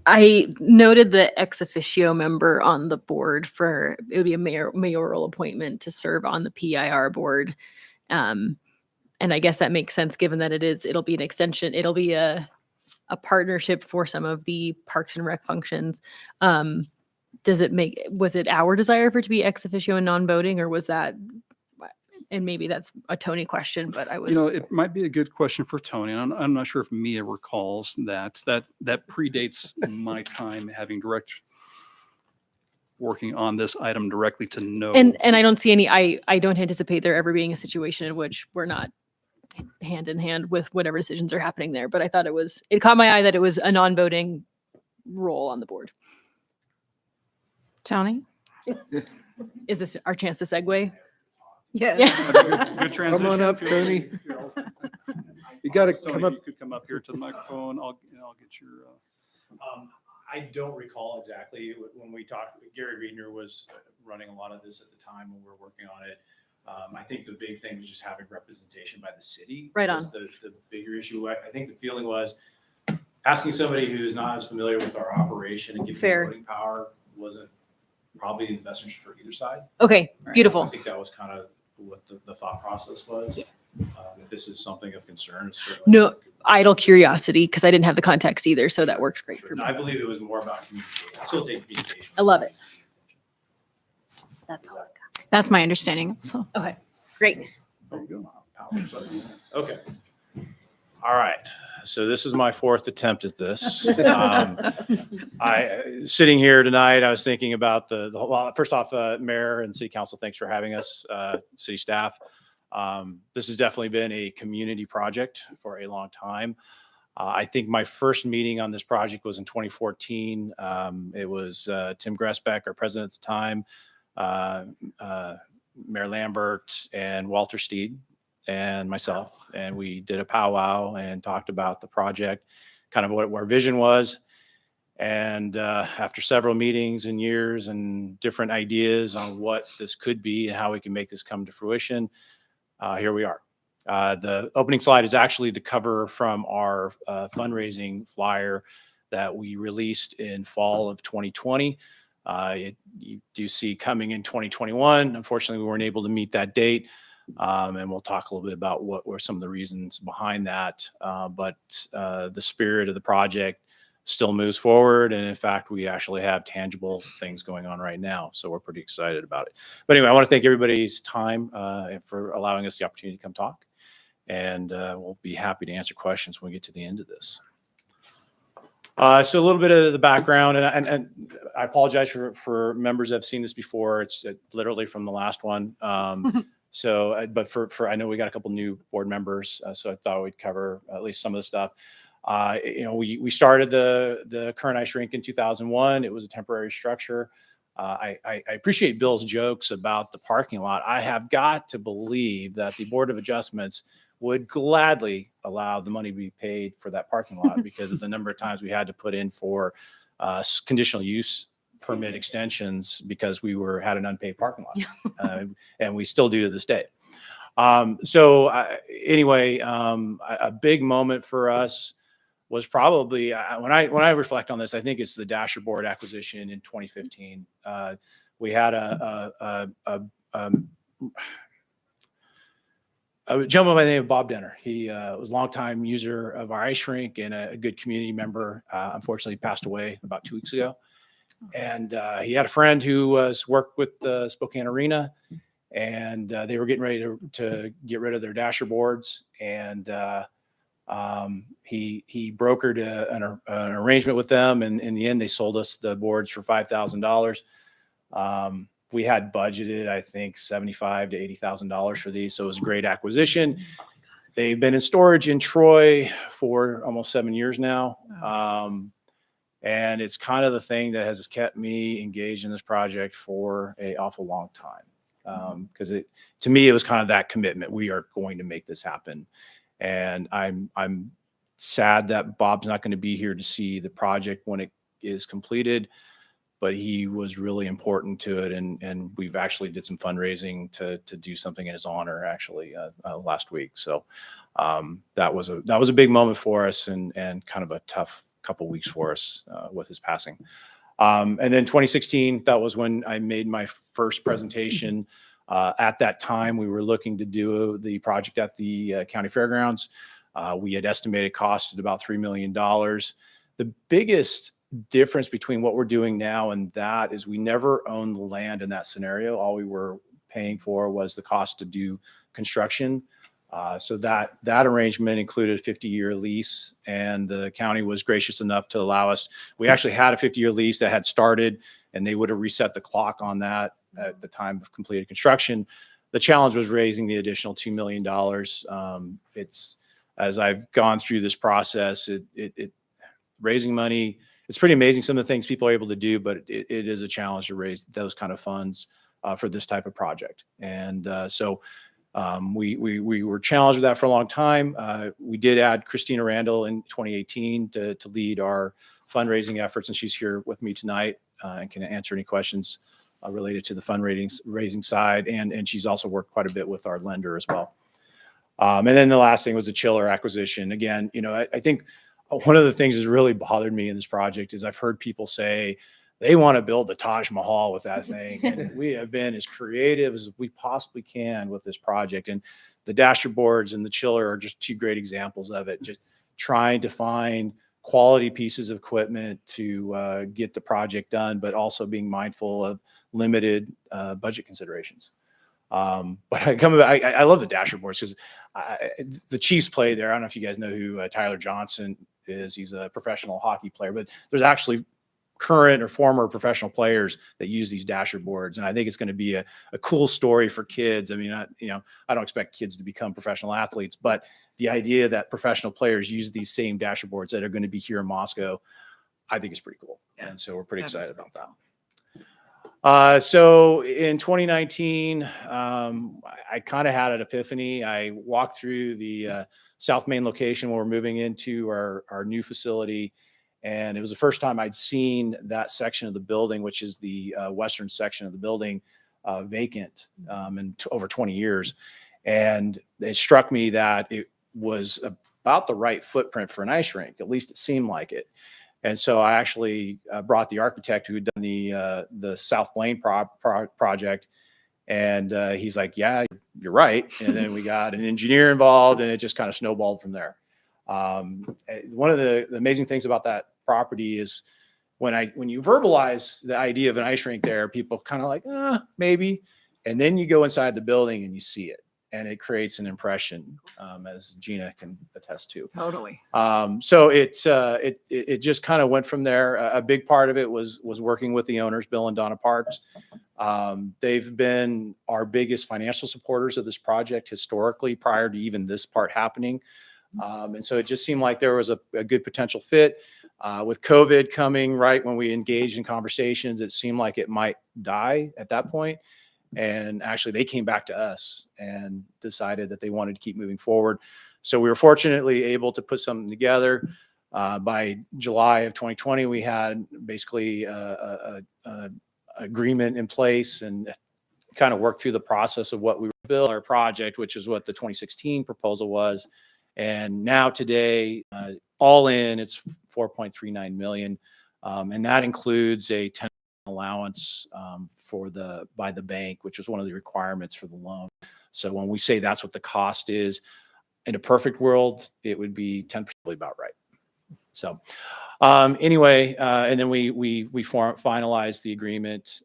I noted the ex officio member on the board it would be a mayoral appointment to serve on the PIR board. And I guess that makes sense given that it'll be an extension. It'll be a partnership for some of the Parks and Rec functions. Was it our desire for it to be ex officio and non-voting, or was that, and maybe that's a Tony question, but I was. It might be a good question for Tony. And I'm not sure if Mia recalls that predates my time having working on this item directly to know. And I don't see I don't anticipate there ever being a situation in which we're not hand in hand with whatever decisions are happening there. But I thought it caught my eye that it was a non-voting role on the board. Tony? Is this our chance to segue? Yes. Good transition. Come on up, Tony. You got to Tony, come up. You could come up here to the microphone. I'll get your. I don't recall exactly when we talked. Gary Reedner was running a lot of this at the time when we were working on it. I think the big thing was just having representation by the city. Right on. Was the bigger issue. I think the feeling was asking somebody who's not as familiar with our operation and giving them voting power wasn't probably in the best interest for either side. Okay, Right? beautiful. I think that was kind of what the thought process was. If this is something of concern, it's certainly No, idle curiosity, because I didn't have the context either, so that works great for me. I believe it was more about communication, facilitating communication. I love it. That's all. That's my understanding. So Okay, great. There you go. Okay. All right. So this is my fourth attempt at this. Sitting here tonight, I was thinking about well, first off, Mayor and City Council, thanks for having us, city staff. This has definitely been a community project for a long time. I think my first meeting on this project was in 2014. It was Tim Gressbeck, our president at the time, Mayor Lambert, and Walter Steed, and myself. And we did a powwow and talked about the project, kind of what our vision was. And after several meetings and years and different ideas on what this could be and how we can make this come to fruition, here we are. The opening slide is actually the cover from our fundraising flyer that we released in fall of 2020. You do see coming in 2021. Unfortunately, we weren't able to meet that date. And we'll talk a little bit about what were some of the reasons behind that. But the spirit of the project still moves forward. And in fact, we actually have tangible things going on right now. So we're pretty excited about it. But anyway, I want to thank everybody's time for allowing us the opportunity to come talk. And we'll be happy to answer questions when we get to the end of this. So a little bit of the background, and I apologize for members that have seen this before. It's literally from the last one. But for I know we got a couple new board members, so I thought we'd cover at least some of the stuff. We started the current ice rink in 2001. It was a temporary structure. I appreciate Bill's jokes about the parking lot. I have got to believe that the Board of Adjustments would gladly allow the money to be paid for that parking lot because of the number of times we had to put in for conditional use permit extensions because we had an unpaid parking lot, and we still do to this day. Anyway, a big moment for us was probably when I reflect on this, I think it's the Dasher board acquisition in 2015. We had a gentleman by the name of Bob Denner. He was a longtime user of our ice rink and a good community member. Unfortunately, passed away about 2 weeks ago. And he had a friend who worked with the Spokane Arena, and they were getting ready to get rid of their Dasher boards. And he brokered an arrangement with them, and in the end, they sold us the boards for $5,000. We had budgeted, I think, $75,000 to $80,000 for these, so it was a great acquisition. They've been in storage in Troy for almost 7 years now. And it's kind of the thing that has kept me engaged in this project for an awful long time. Because to me, it was kind of that commitment. We are going to make this happen. And I'm sad that Bob's not going to be here to see the project when it is completed, but he was really important to it. And we've actually did some fundraising to do something in his honor actually last week. So that was a big moment for us and kind of a tough couple weeks for us with his passing. And then 2016, that was when I made my first presentation. At that time, we were looking to do the project at the county fairgrounds. We had estimated costs at about $3 million. The biggest difference between what we're doing now and that is we never owned the land in that scenario. All we were paying for was the cost to do construction. So that arrangement included a 50-year lease, and the county was gracious enough to allow us. We actually had a 50-year lease that had started, and they would have reset the clock on that at the time of completed construction. The challenge was raising the additional $2 million. It's, as I've gone through this process, raising money, it's pretty amazing some of the things people are able to do, but it is a challenge to raise those kind of funds for this type of project. And we were challenged with that for a long time. We did add Christina Randall in 2018 to lead our fundraising efforts, and she's here with me tonight and can answer any questions related to the fundraising side. And she's also worked quite a bit with our lender as well. And then the last thing was the chiller acquisition. Again, I think one of the things that's really bothered me in this project is I've heard people say they want to build the Taj Mahal with that thing. And we have been as creative as we possibly can with this project. And the Dasher boards and the chiller are just two great examples of it. Just trying to find quality pieces of equipment to get the project done, but also being mindful of limited budget considerations. But I love the dasher boards because the Chiefs play there. I don't know if you guys know who Tyler Johnson is. He's a professional hockey player, but there's actually current or former professional players that use these dasher boards. And I think it's going to be a cool story for kids. I mean, I don't expect kids to become professional athletes, but the idea that professional players use these same dasher boards that are going to be here in Moscow, I think is pretty cool. Yeah, and so we're pretty that is excited pretty about that. So in 2019, I kind of had an epiphany. I walked through the South Main location where we're moving into our new facility. And it was the first time I'd seen that section of the building, which is the western section of the building, vacant in over 20 years. And it struck me that it was about the right footprint for an ice rink. At least it seemed like it. And so I actually brought the architect who had done the South Blaine project. And he's like, yeah, you're right. And then we got an engineer involved, and it just kind of snowballed from there. One of the amazing things about that property is when you verbalize the idea of an ice rink there, people kind of like, maybe. And then you go inside the building and you see it, and it creates an impression, as Gina can attest to. Totally. So it just kind of went from there. A big part of it was working with the owners, Bill and Donna Parks. They've been our biggest financial supporters of this project historically, prior to even this part happening. And so it just seemed like there was a good potential fit. With COVID coming right when we engaged in conversations, it seemed like it might die at that point. And actually, they came back to us and decided that they wanted to keep moving forward. So we were fortunately able to put something together. By July of 2020, we had basically a agreement in place and kind of worked through the process of what we were building our project, which is what the 2016 proposal was. And now today, all in, it's 4.39 million. And that includes a 10% allowance by the bank, which was one of the requirements for the loan. So when we say that's what the cost is, in a perfect world, it would be 10% about right. So anyway, and then we finalized the agreement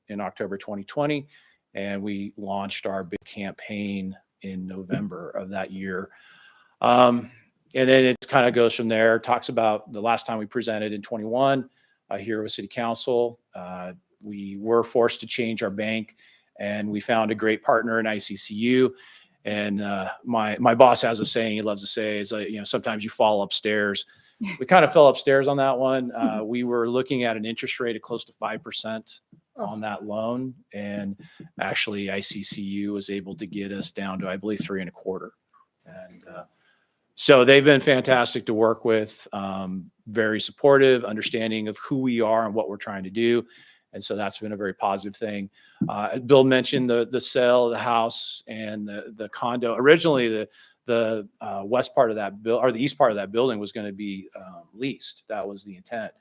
in October 2020, and we launched our big campaign in November of that year. And then it kind of goes from there. Talks about the last time we presented in 21 here with City Council. We were forced to change our bank, and we found a great partner in ICCU. And my boss has a saying he loves to say is, sometimes you fall upstairs. We kind of fell upstairs on that one. We were looking at an interest rate of close to 5% on that loan, and actually ICCU was able to get us down to, I believe, 3.25%. And so they've been fantastic to work with, very supportive, understanding of who we are and what we're trying to do. And so that's been a very positive thing. Bill mentioned the sale of the house and the condo. Originally, the west part of that or the east part of that building was going to be leased. That was the intent.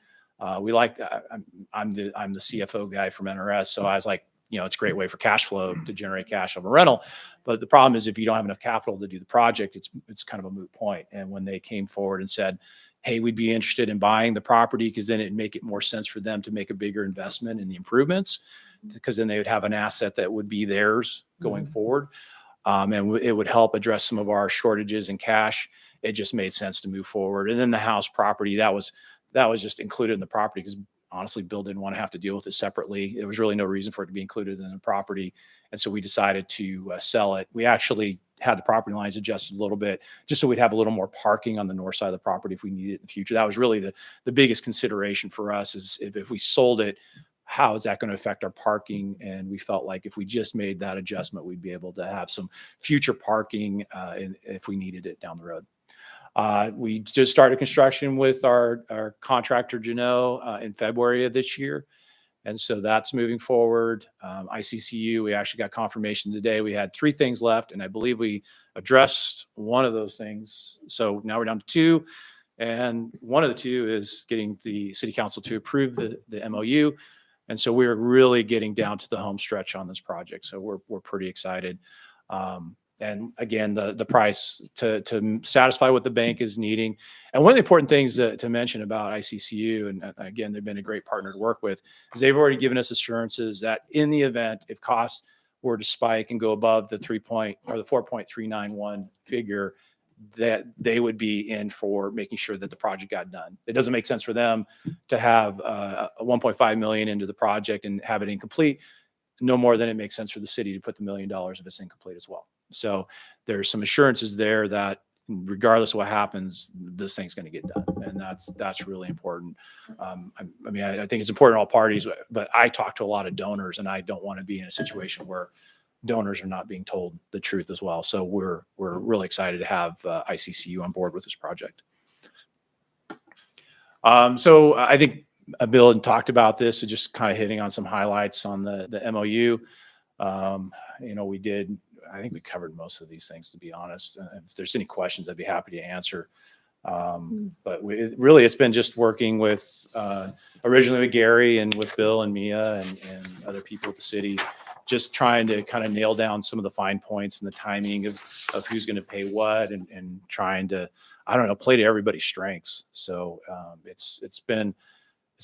We like that. I'm the CFO guy from NRS, so I was like, it's a great way for cash flow to generate cash on a rental. But the problem is if you don't have enough capital to do the project, it's kind of a moot point. And when they came forward and said, hey, we'd be interested in buying the property because then it'd make it more sense for them to make a bigger investment in the improvements, because then they would have an asset that would be theirs going forward. And it would help address some of our shortages in cash. It just made sense to move forward. And then the house property, that was just included in the property because honestly, Bill didn't want to have to deal with it separately. There was really no reason for it to be included in the property. And so we decided to sell it. We actually had the property lines adjusted a little bit just so we'd have a little more parking on the north side of the property if we needed it in the future. That was really the biggest consideration for us, is if we sold it, how is that going to affect our parking? And we felt like if we just made that adjustment, we'd be able to have some future parking if we needed it down the road. We just started construction with our contractor, Janot, in February of this year. And so that's moving forward. ICCU, we actually got confirmation today. We had 3 things left, and I believe we addressed one of those things. So now we're down to 2. And one of the 2 is getting the City Council to approve the MOU. And so we're really getting down to the home stretch on this project. So we're pretty excited. And again, the price to satisfy what the bank is needing. And one of the important things to mention about ICCU, and again, they've been a great partner to work with, is they've already given us assurances that in the event, if costs were to spike and go above the 4.391 figure, that they would be in for making sure that the project got done. It doesn't make sense for them to have a 1.5 million into the project and have it incomplete, no more than it makes sense for the city to put the $1 million if it's incomplete as well. So there's some assurances there that regardless of what happens, this thing's going to get done. And that's really important. I think it's important to all parties, but I talk to a lot of donors, and I don't want to be in a situation where donors are not being told the truth as well. So we're really excited to have ICCU on board with this project. So I think Bill had talked about this, so just kind of hitting on some highlights on the MOU. I think we covered most of these things, to be honest. If there's any questions, I'd be happy to answer. But it's been just working with, originally with Gary and with Bill and Mia and other people at the city, just trying to kind of nail down some of the fine points and the timing of who's going to pay what, and trying to, play to everybody's strengths. So it's been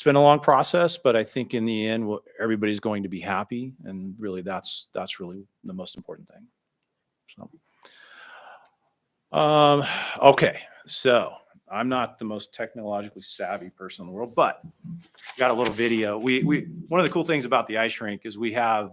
a long process, but I think in the end, everybody's going to be happy, and really that's really the most important thing. So, okay, so I'm not the most technologically savvy person in the world, but got a little video. One of the cool things about the ice rink is we have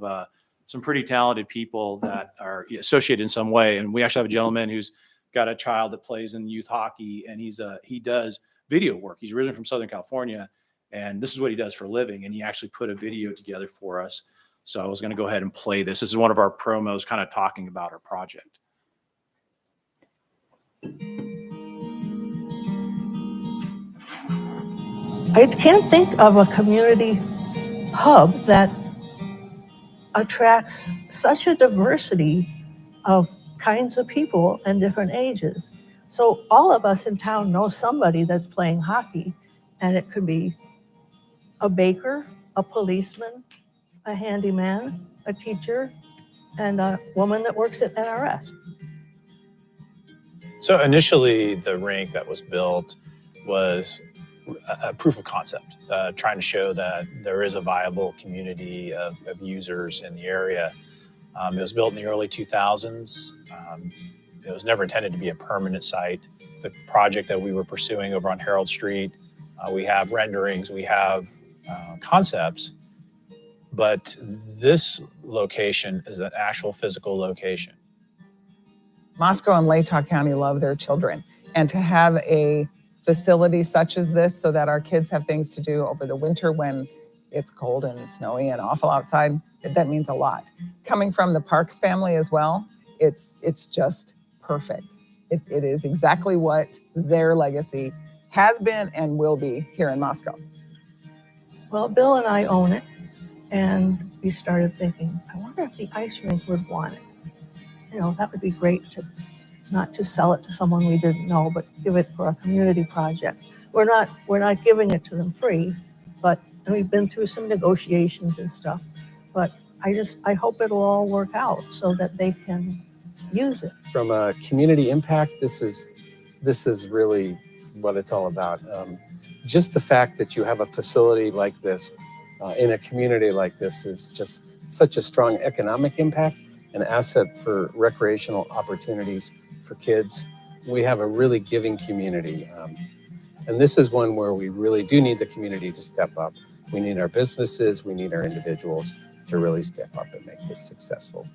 some pretty talented people that are associated in some way, and we actually have a gentleman who's got a child that plays in youth hockey, and he does video work. He's originally from Southern California, and this is what he does for a living, and he actually put a video together for us. So I was going to go ahead and play this. This is one of our promos kind of talking about our project. I can't think of a community hub that attracts such a diversity of kinds of people and different ages. So all of us in town know somebody that's playing hockey, and it could be a baker, a policeman, a handyman, a teacher, and a woman that works at NRS. So initially, the rink that was built was a proof of concept, trying to show that there is a viable community of users in the area. It was built in the early 2000s. It was never intended to be a permanent site. The project that we were pursuing over on Harold Street, we have renderings, we have concepts, but this location is an actual physical location. Moscow and Latah County love their children, and to have a facility such as this so that our kids have things to do over the winter when it's cold and snowy and awful outside, that means a lot. Coming from the Parks family as well, it's just perfect. It is exactly what their legacy has been and will be here in Moscow. Well, Bill and I own it, and we started thinking, I wonder if the ice rink would want it. That would be great to not just sell it to someone we didn't know, but give it for a community project. We're not giving it to them free, but we've been through some negotiations and stuff. But I hope it'll all work out so that they can use it. From a community impact, this is really what it's all about. Just the fact that you have a facility like this in a community like this is just such a strong economic impact, an asset for recreational opportunities for kids. We have a really giving community. And this is one where we really do need the community to step up. We need our businesses, we need our individuals to really step up and make this successful.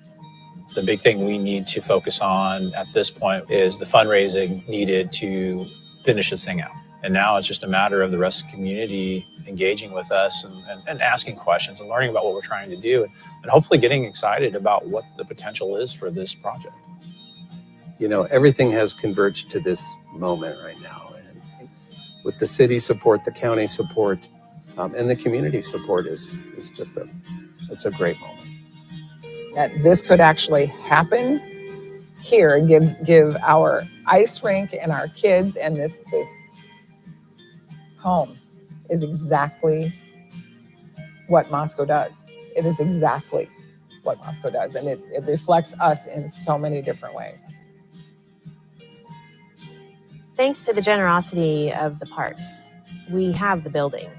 The big thing we need to focus on at this point is the fundraising needed to finish this thing out. And now it's just a matter of the rest of the community engaging with us and asking questions and learning about what we're trying to do, and hopefully getting excited about what the potential is for this project. Everything has converged to this moment right now. And with the city support, the county support, and the community support is just it's a great moment. That this could actually happen here and give our ice rink and our kids and this home is exactly what Moscow does. It is exactly what Moscow does, and it reflects us in so many different ways. Thanks to the generosity of the parks, we have the building.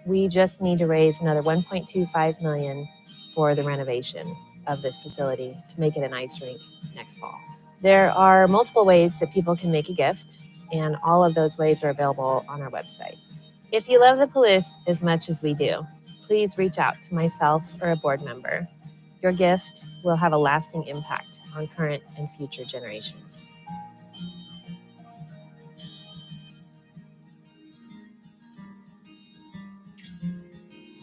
We just need to raise another $1.25 million for the renovation. of this facility to make it an ice rink next fall. There are multiple ways that people can make a gift, and all of those ways are available on our website. If you love the Palouse as much as we do, please reach out to myself or a board member. Your gift will have a lasting impact on current and future generations.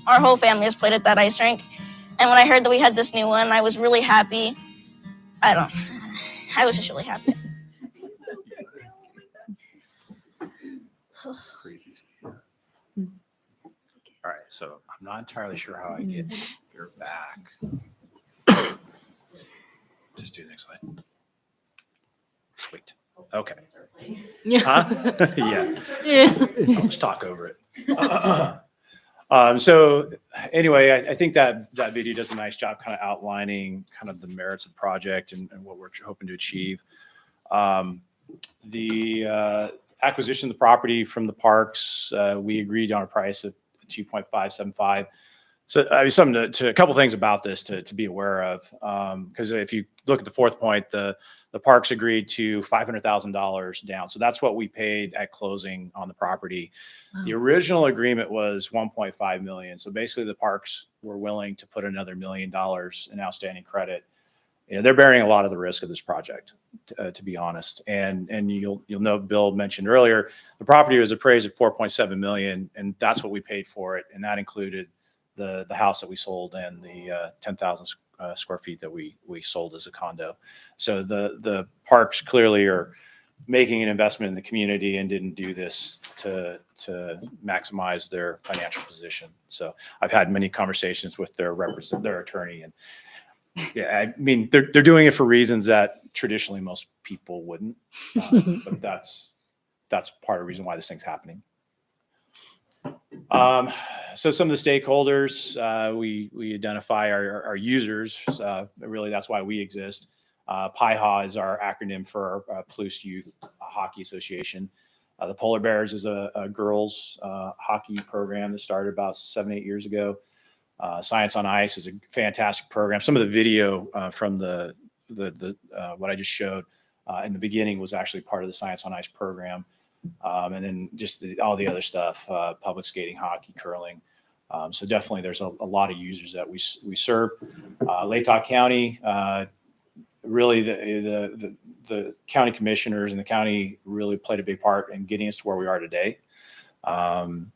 Our whole family has played at that ice rink. And when I heard that we had this new one, I was really happy. I was just really happy. Crazy. All right, so I'm not entirely sure how I get your back. Just do the next slide. Sweet. Okay. Huh? Yeah. I'll just talk over it. So anyway, I think that video does a nice job kind of outlining kind of the merits of the project and what we're hoping to achieve. The acquisition of the property from the parks, we agreed on a price of 2.575. So I mean, a couple things about this to be aware of, because if you look at the fourth point, the parks agreed to $500,000 down. So that's what we paid at closing on the property. Wow. The original agreement was $1.5 million. So basically the parks were willing to put another $1 million in outstanding credit. You know, they're bearing a lot of the risk of this project, to be honest. And you'll note Bill mentioned earlier, the property was appraised at $4.7 million, and that's what we paid for it. And that included the house that we sold and the 10,000 square feet that we sold as a condo. So the parks clearly are making an investment in the community and didn't do this to maximize their financial position. So I've had many conversations with their attorney, and yeah, I mean, they're doing it for reasons that traditionally most people wouldn't, but that's part of the reason why this thing's happening. So some of the stakeholders, we identify our users. Really, that's why we exist. PIHA is our acronym for our Palouse Youth Hockey Association. The Polar Bears is a girls hockey program that started about 7-8 years ago. Science on Ice is a fantastic program. Some of the video from the what I just showed in the beginning was actually part of the Science on Ice program. And then just all the other stuff, public skating, hockey, curling. So definitely there's a lot of users that we serve. Latah County, really the county commissioners and the county really played a big part in getting us to where we are today.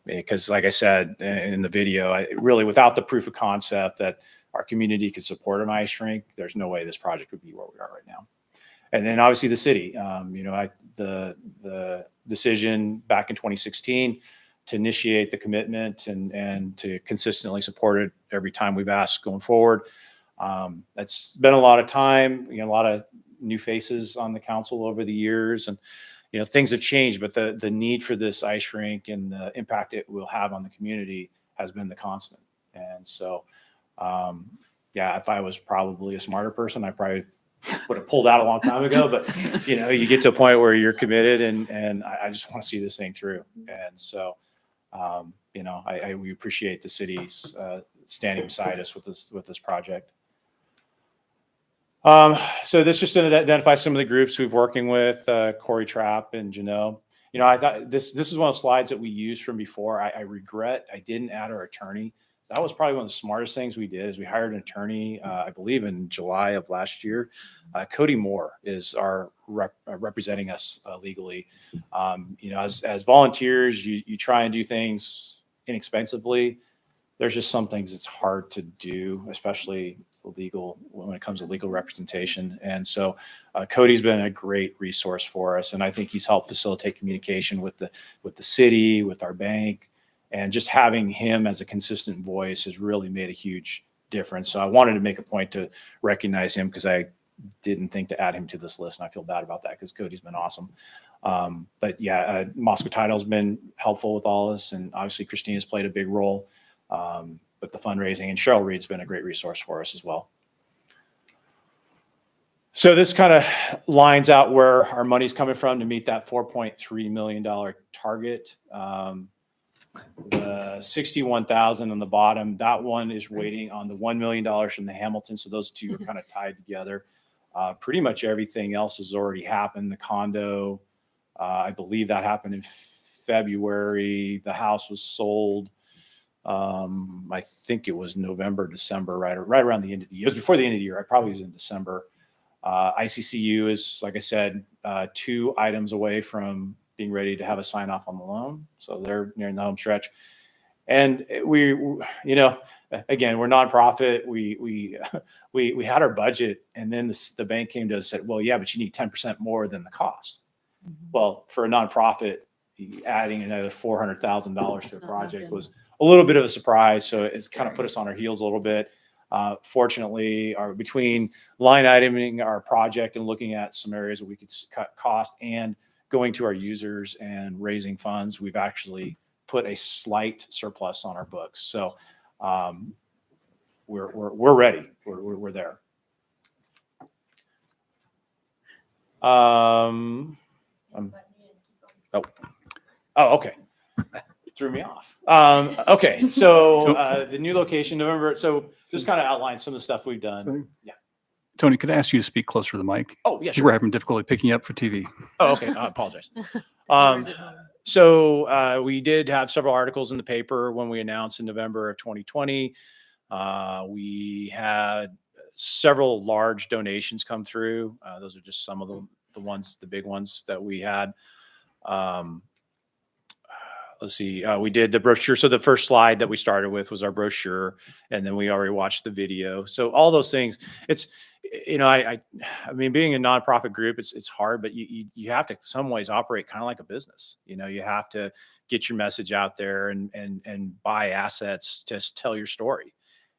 Because like I said in the video, really without the proof of concept that our community could support an ice rink, there's no way this project would be where we are right now. And then obviously the city, the decision back in 2016 to initiate the commitment and to consistently support it every time we've asked going forward. That's been a lot of time, a lot of new faces on the council over the years, and things have changed, but the need for this ice rink and the impact it will have on the community has been the constant. And so, yeah, if I was probably a smarter person, I probably would have pulled out a long time ago, but you get to a point where you're committed and I just want to see this thing through. And so, we appreciate the city's standing beside us with this project. So this just identifies some of the groups we've working with, Corey Trapp and Janelle. I thought this is one of the slides that we used from before. I regret I didn't add our attorney. That was probably one of the smartest things we did is we hired an attorney, I believe in July of last year. Cody Moore is our representing us legally. As volunteers, you try and do things inexpensively. There's just some things it's hard to do, especially when it comes to legal representation. And so Cody's been a great resource for us. And I think he's helped facilitate communication with the city, with our bank, and just having him as a consistent voice has really made a huge difference. So I wanted to make a point to recognize him because I didn't think to add him to this list. And I feel bad about that because Cody's been awesome. But yeah, Moscow Title's been helpful with all this. And obviously Christina's played a big role. But the fundraising, and Cheryl Reed's been a great resource for us as well. So this kind of lines out where our money's coming from to meet that $4.3 million target. The 61,000 on the bottom, that one is waiting on the $1 million from the Hamilton. So those two are kind of tied together. Pretty much everything else has already happened. The condo, I believe that happened in February. The house was sold. I think it was November, December, right around the end of the year. It was before the end of the year. I probably was in December. ICCU is, like I said, 2 items away from being ready to have a sign off on the loan. So they're nearing the home stretch. And we again, we're nonprofit. We had our budget, and then the bank came to us and said, well, yeah, but you need 10% more than the cost. Well, for a nonprofit, adding another $400,000 to a project was a little bit of a surprise. So it's kind of put us on our heels a little bit. Fortunately, between line iteming our project and looking at some areas where we could cut cost and going to our users and raising funds, we've actually put a slight surplus on our books. So we're ready. We're there. Okay. Threw me off. Okay. So the new location, November. So just kind of outlines some of the stuff we've done. Yeah. Tony, could I ask you to speak closer to the mic? Oh, yeah, sure. We're having difficulty picking up for TV. Oh, okay. I apologize. So we did have several articles in the paper when we announced in November of 2020. We had several large donations come through. Those are just some of the big ones that we had. Let's see. We did the brochure. So the first slide that we started with was our brochure, and then we already watched the video. So all those things, it's, I mean, being a nonprofit group, it's hard, but you have to, in some ways, operate kind of like a business. You have to get your message out there and buy assets to tell your story.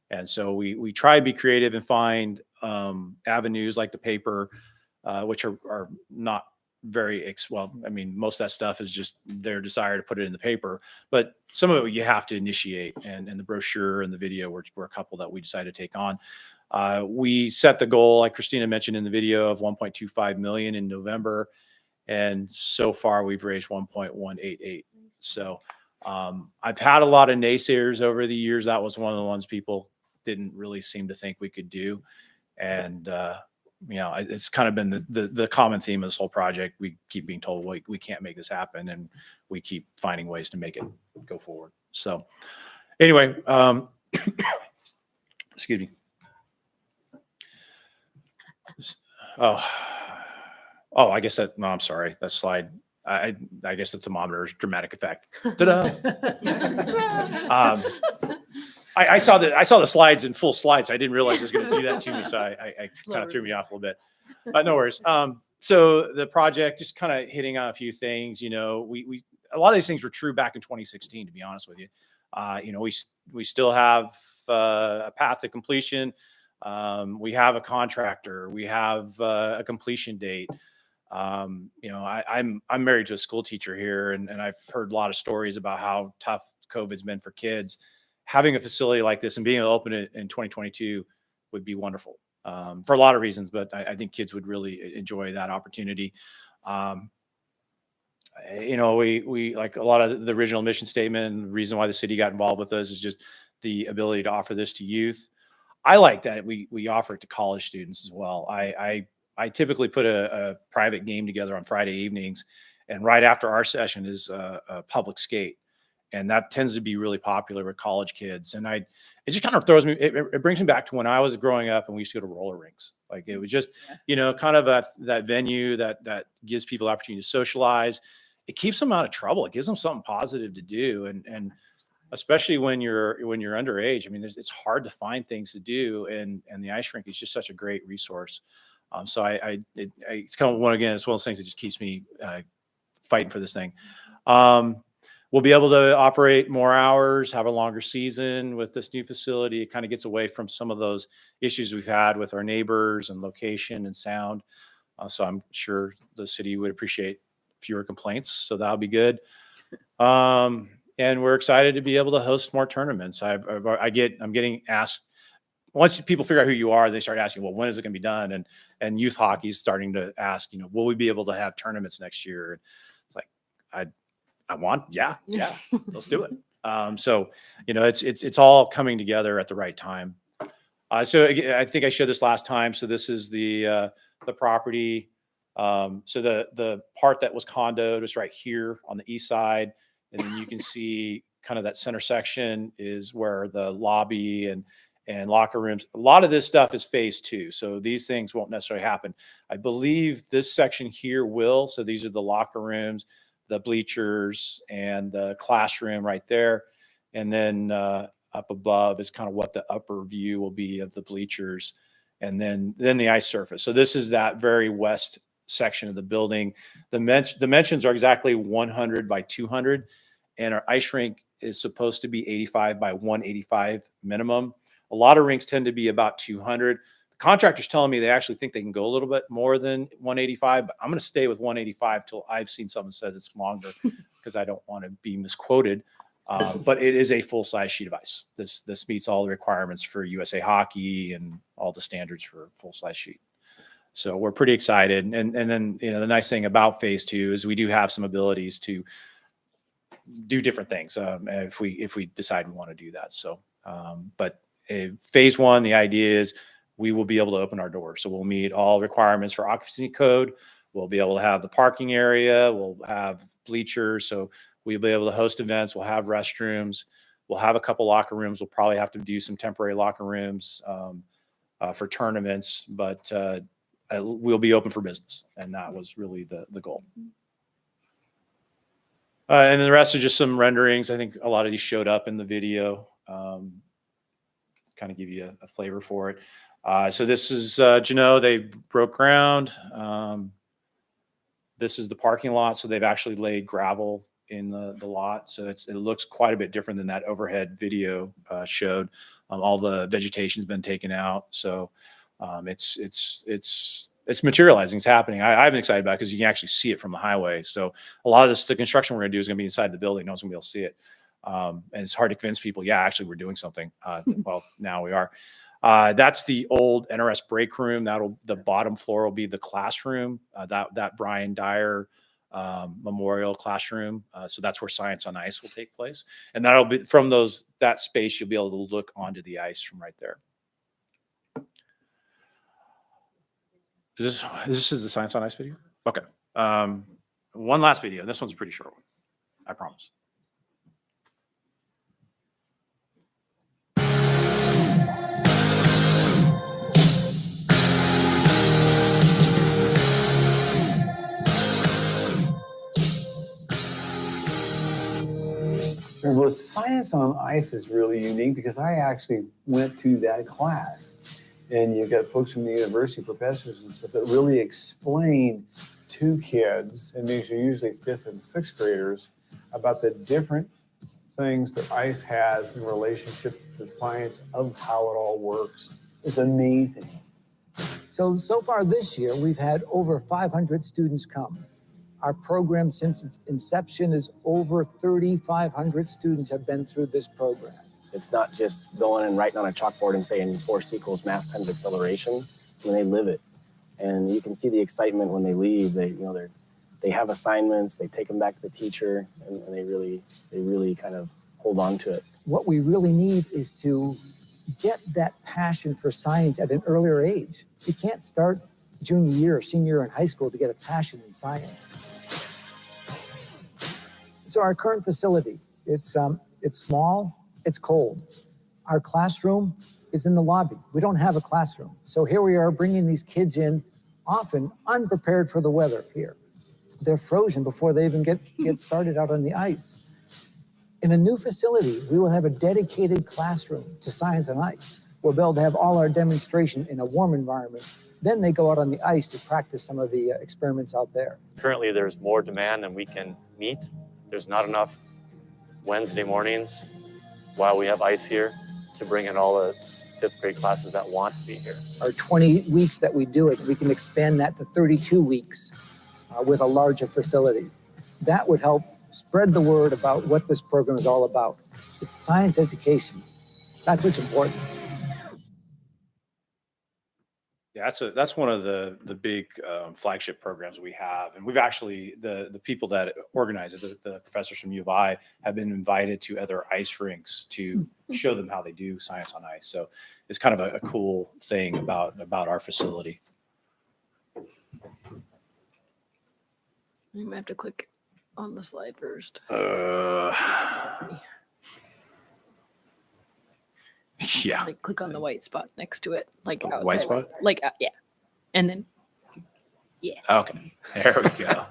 And so we try to be creative and find avenues like the paper, which are not very well. I mean, most of that stuff is just their desire to put it in the paper, but some of it you have to initiate. And the brochure and the video were a couple that we decided to take on. We set the goal, like Christina mentioned in the video, of 1.25 million in November, and so far we've raised 1.188. So I've had a lot of naysayers over the years. That was one of the ones people didn't really seem to think we could do, and it's kind of been the common theme of this whole project. We keep being told we can't make this happen, and we keep finding ways to make it go forward. So anyway, excuse me. Oh, I guess that, no, I'm sorry. That slide, I guess the thermometer's dramatic effect. Ta-da! I saw the slides in full slides. I didn't realize it was going to do that to me. So I kind of threw me off a little bit, but no worries. So the project, just kind of hitting on a few things, a lot of these things were true back in 2016, to be honest with you. We still have a path to completion. We have a contractor, we have a completion date. I'm married to a school teacher here, and I've heard a lot of stories about how tough COVID's been for kids. Having a facility like this and being able to open it in 2022 would be wonderful for a lot of reasons, but I think kids would really enjoy that opportunity. We like a lot of the original mission statement, the reason why the city got involved with us is just the ability to offer this to youth. I like that we offer it to college students as well. I typically put a private game together on Friday evenings, and right after our session is a public skate. And that tends to be really popular with college kids. And it just kind of throws me, it brings me back to when I was growing up and we used to go to roller rinks. Like it was just, kind of that venue that gives people opportunity to socialize. It keeps them out of trouble. It gives them something positive to do. And especially when you're underage, I mean, it's hard to find things to do. And the ice rink is just such a great resource. So it's kind of it's one of those things that just keeps me fighting for this thing. We'll be able to operate more hours, have a longer season with this new facility. It kind of gets away from some of those issues we've had with our neighbors and location and sound. So I'm sure the city would appreciate fewer complaints. So that'll be good. And we're excited to be able to host more tournaments. I'm getting asked, once people figure out who you are, they start asking, well, when is it going to be done? And youth hockey is starting to ask, will we be able to have tournaments next year? It's like, Yeah, let's do it. So, it's all coming together at the right time. So I think I showed this last time. So this is the property. So the part that was condoed is right here on the east side. And then you can see kind of that center section is where the lobby and locker rooms, a lot of this stuff is phase 2. So these things won't necessarily happen. I believe this section here will. So these are the locker rooms, the bleachers, and the classroom right there. And then up above is kind of what the upper view will be of the bleachers, and then the ice surface. So this is that very west section of the building. The dimensions are exactly 100 by 200, and our ice rink is supposed to be 85 by 185 minimum. A lot of rinks tend to be about 200. The contractor's telling me they actually think they can go a little bit more than 185, but I'm going to stay with 185 till I've seen someone says it's longer because I don't want to be misquoted. But it is a full-size sheet of ice. This meets all the requirements for USA Hockey and all the standards for full-size sheet. So we're pretty excited. And then, the nice thing about phase 2 is we do have some abilities to do different things if we decide we want to do that. So, but phase 1, the idea is we will be able to open our doors. So we'll meet all requirements for occupancy code. We'll be able to have the parking area. We'll have bleachers. So we'll be able to host events. We'll have restrooms. We'll have a couple locker rooms. We'll probably have to do some temporary locker rooms for tournaments, but we'll be open for business. And that was really the goal. And then the rest are just some renderings. I think a lot of these showed up in the video. Kind of give you a flavor for it. So this is Juneau. They broke ground. This is the parking lot. So they've actually laid gravel in the lot. So it looks quite a bit different than that overhead video showed. All the vegetation's been taken out. So it's materializing. It's happening. I've been excited about it because you can actually see it from the highway. So a lot of the construction we're going to do is going to be inside the building. No one's going to be able to see it. And it's hard to convince people, yeah, actually we're doing something. Well, now we are. That's the old NRS break room. The bottom floor will be the classroom, that Brian Dyer memorial classroom. So that's where Science on Ice will take place. And that'll be from that space, you'll be able to look onto the ice from right there. This is the Science on Ice video? Okay. One last video. This one's a pretty short one, I promise. Well, Science on Ice is really unique because I actually went to that class, and you got folks from the university, professors and stuff that really explain to kids, and these are usually 5th and 6th graders, about the different things that ice has in relationship to the science of how it all works. It's amazing. So far this year, we've had over 500 students come. Our program since its inception is over 3,500 students have been through this program. It's not just going and writing on a chalkboard and saying force equals mass times acceleration. When they live it, and you can see the excitement when they leave. They have assignments. They take them back to the teacher, and they really kind of hold on to it. What we really need is to get that passion for science at an earlier age. You can't start junior year or senior year in high school to get a passion in science. So our current facility, it's small, it's cold. Our classroom is in the lobby. We don't have a classroom. So here we are bringing these kids in, often unprepared for the weather here. They're frozen before they even get started out on the ice. In a new facility, we will have a dedicated classroom to Science on Ice. We'll be able to have all our demonstration in a warm environment. Then they go out on the ice to practice some of the experiments out there. Currently, there's more demand than we can meet. There's not enough Wednesday mornings while we have ice here to bring in all the 5th grade classes that want to be here. Our 20 weeks that we do it, we can expand that to 32 weeks with a larger facility. That would help spread the word about what this program is all about. It's science education. That's what's important. that's one of the big flagship programs we have, and we've actually the people that organize it, the professors from U of I, have been invited to other ice rinks to show them how they do science on ice. So it's kind of a cool thing about our facility. You might have to click on the slide first. Yeah. Like click on the white spot next to it, like outside. White spot? Like yeah, and then yeah. Okay, there we go.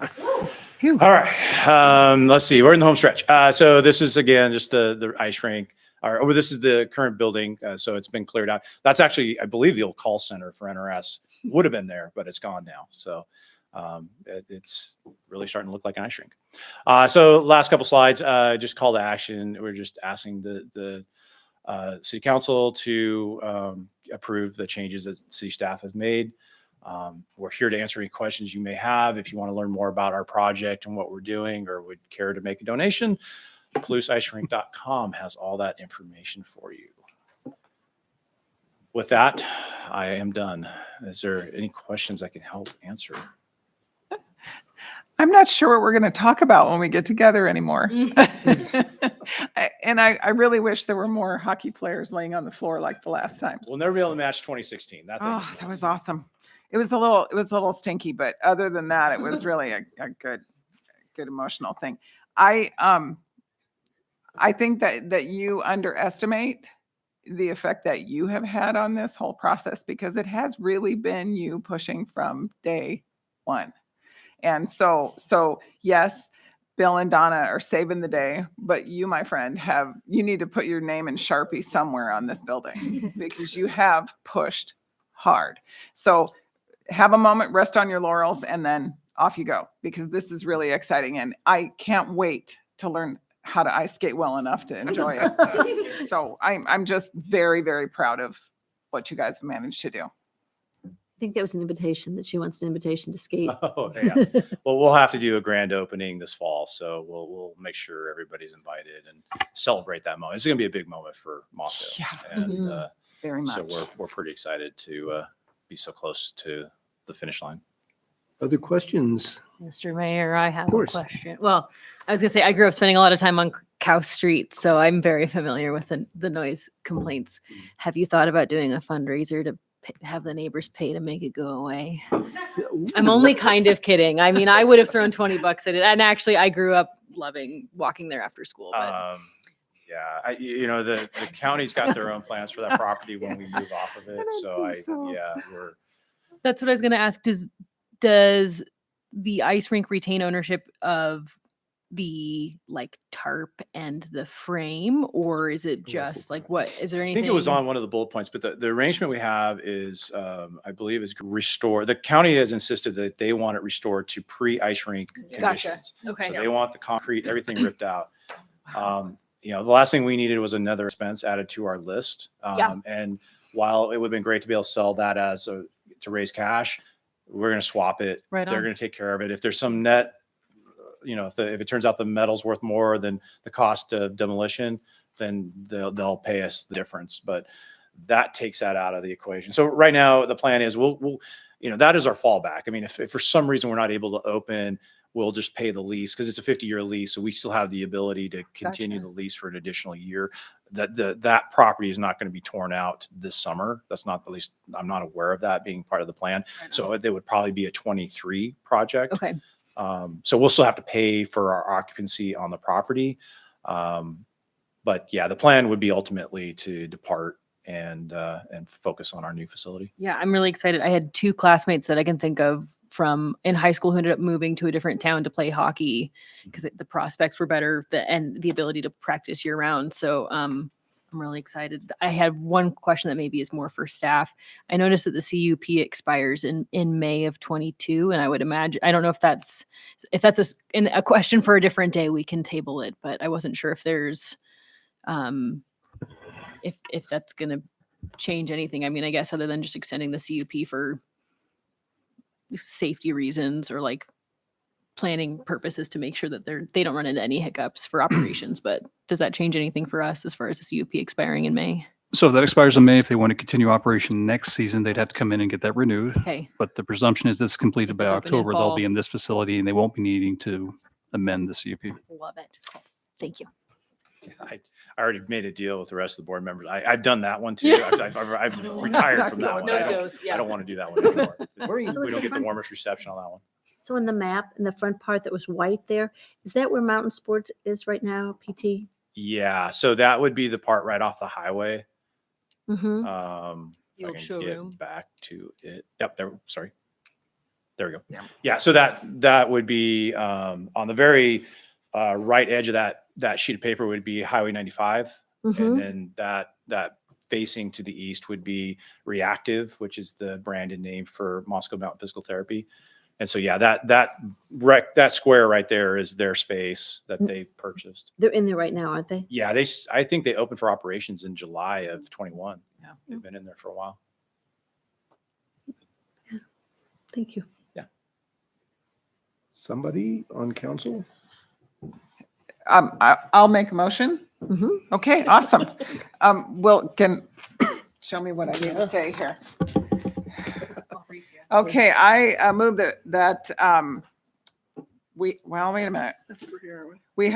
All right, let's see. We're in the home stretch. So this is again just the ice rink. This is the current building. So it's been cleared out. That's actually, I believe, the old call center for NRS would have been there, but it's gone now. So it's really starting to look like an ice rink. So last couple slides, just call to action. We're just asking the city council to approve the changes that city staff has made. We're here to answer any questions you may have. If you want to learn more about our project and what we're doing, or would care to make a donation, PalouseIceRink.com has all that information for you. With that, I am done. Is there any questions I can help answer? I'm not sure what we're going to talk about when we get together anymore. And I really wish there were more hockey players laying on the floor like the last time. We'll never be able to match 2016. That was awesome. It was a little stinky, but other than that, it was really a good emotional thing. I think that you underestimate the effect that you have had on this whole process, because it has really been you pushing from day one. And so yes, Bill and Donna are saving the day, but you, my friend, you need to put your name in Sharpie somewhere on this building because you have pushed hard. So have a moment, rest on your laurels, and then off you go, because this is really exciting. And I can't wait to learn how to ice skate well enough to enjoy it. So I'm just very, very proud of what you guys have managed to do. I think that was an invitation, that she wants an invitation to skate. Oh, yeah. Well, we'll have to do a grand opening this fall, so we'll make sure everybody's invited and celebrate that moment. It's going to be a big moment for Moscow. Yeah. And very much. So we're pretty excited to be so close to the finish line. Other questions? Mr. Mayor, I have a course. question. Well, I was gonna say, I grew up spending a lot of time on Cow Street, so I'm very familiar with the noise complaints. Have you thought about doing a fundraiser to have the neighbors pay to make it go away? I'm only kind of kidding. I mean, I would have thrown $20 at it. And actually, I grew up loving walking there after school. But Yeah, the county's got their own plans for that property when we move off of it. that's what I was going to ask. Does the ice rink retain ownership of the tarp and the frame, or is it just what is there anything? I think it was on one of the bullet points, but the arrangement we have is, I believe, is restore. The county has insisted that they want it restored to pre-ice rink conditions. Okay. So they want the concrete, everything ripped out. The last thing we needed was another expense added to our list. And while it would have been great to be able to sell that to raise cash, we're going to swap it. Right They're on. going to take care of it. If there's some net, if it turns out the metal's worth more than the cost of demolition, then they'll pay us the difference. But that takes that out of the equation. So right now the plan is we'll that is our fallback. I mean, if for some reason we're not able to open, we'll just pay the lease because it's a 50-year lease. So we still have the ability to continue the lease for an additional year. That property is not going to be torn out this summer. That's not, at least I'm not aware of that being part of the plan. So it would probably be a 23 project. Okay. So we'll still have to pay for our occupancy on the property. But yeah, the plan would be ultimately to depart and focus on our new facility. Yeah, I'm really excited. I had 2 classmates that I can think of from in high school who ended up moving to a different town to play hockey because the prospects were better and the ability to practice year round. So I'm really excited. I had one question that maybe is more for staff. I noticed that the CUP expires in May of 22, and I would imagine, I don't know if that's a question for a different day, we can table it, but I wasn't sure if there's if that's going to change anything. I mean, I guess other than just extending the CUP for safety reasons or planning purposes to make sure that they don't run into any hiccups for operations. But does that change anything for us as far as the CUP expiring in May? So if that expires in May, if they want to continue operation next season, they'd have to come in and get that renewed. Okay. But the presumption is this is completed by If it's open in October, they'll fall. be in this facility and they won't be needing to amend the CUP. Love it. Cool. Thank you. I already made a deal with the rest of the board members. I've done that one too. I've retired from that one. I don't want to do that one anymore. We don't get the warmest reception on that one. So in the map, in the front part that was white there, is that where Mountain Sports is right now, PT? Yeah, so that would be the part right off the highway. Mm-hmm. If I old can showroom. get back to it. Yep, there. Sorry. There we go. Yeah, so that would be on the very right edge of that sheet of paper would be Highway 95, and then that facing to the east would be Reactive, which is the branded name for Moscow Mountain Physical Therapy. And so yeah, that square right there is their space that they purchased. They're in there right now, aren't they? Yeah, I think they opened for operations in July of 21. Yeah, they've been in there for a while. Thank you. Yeah. Somebody on council? I'll make a motion. Okay, awesome. Show me what I need to say here. Okay, I move that wait a minute. We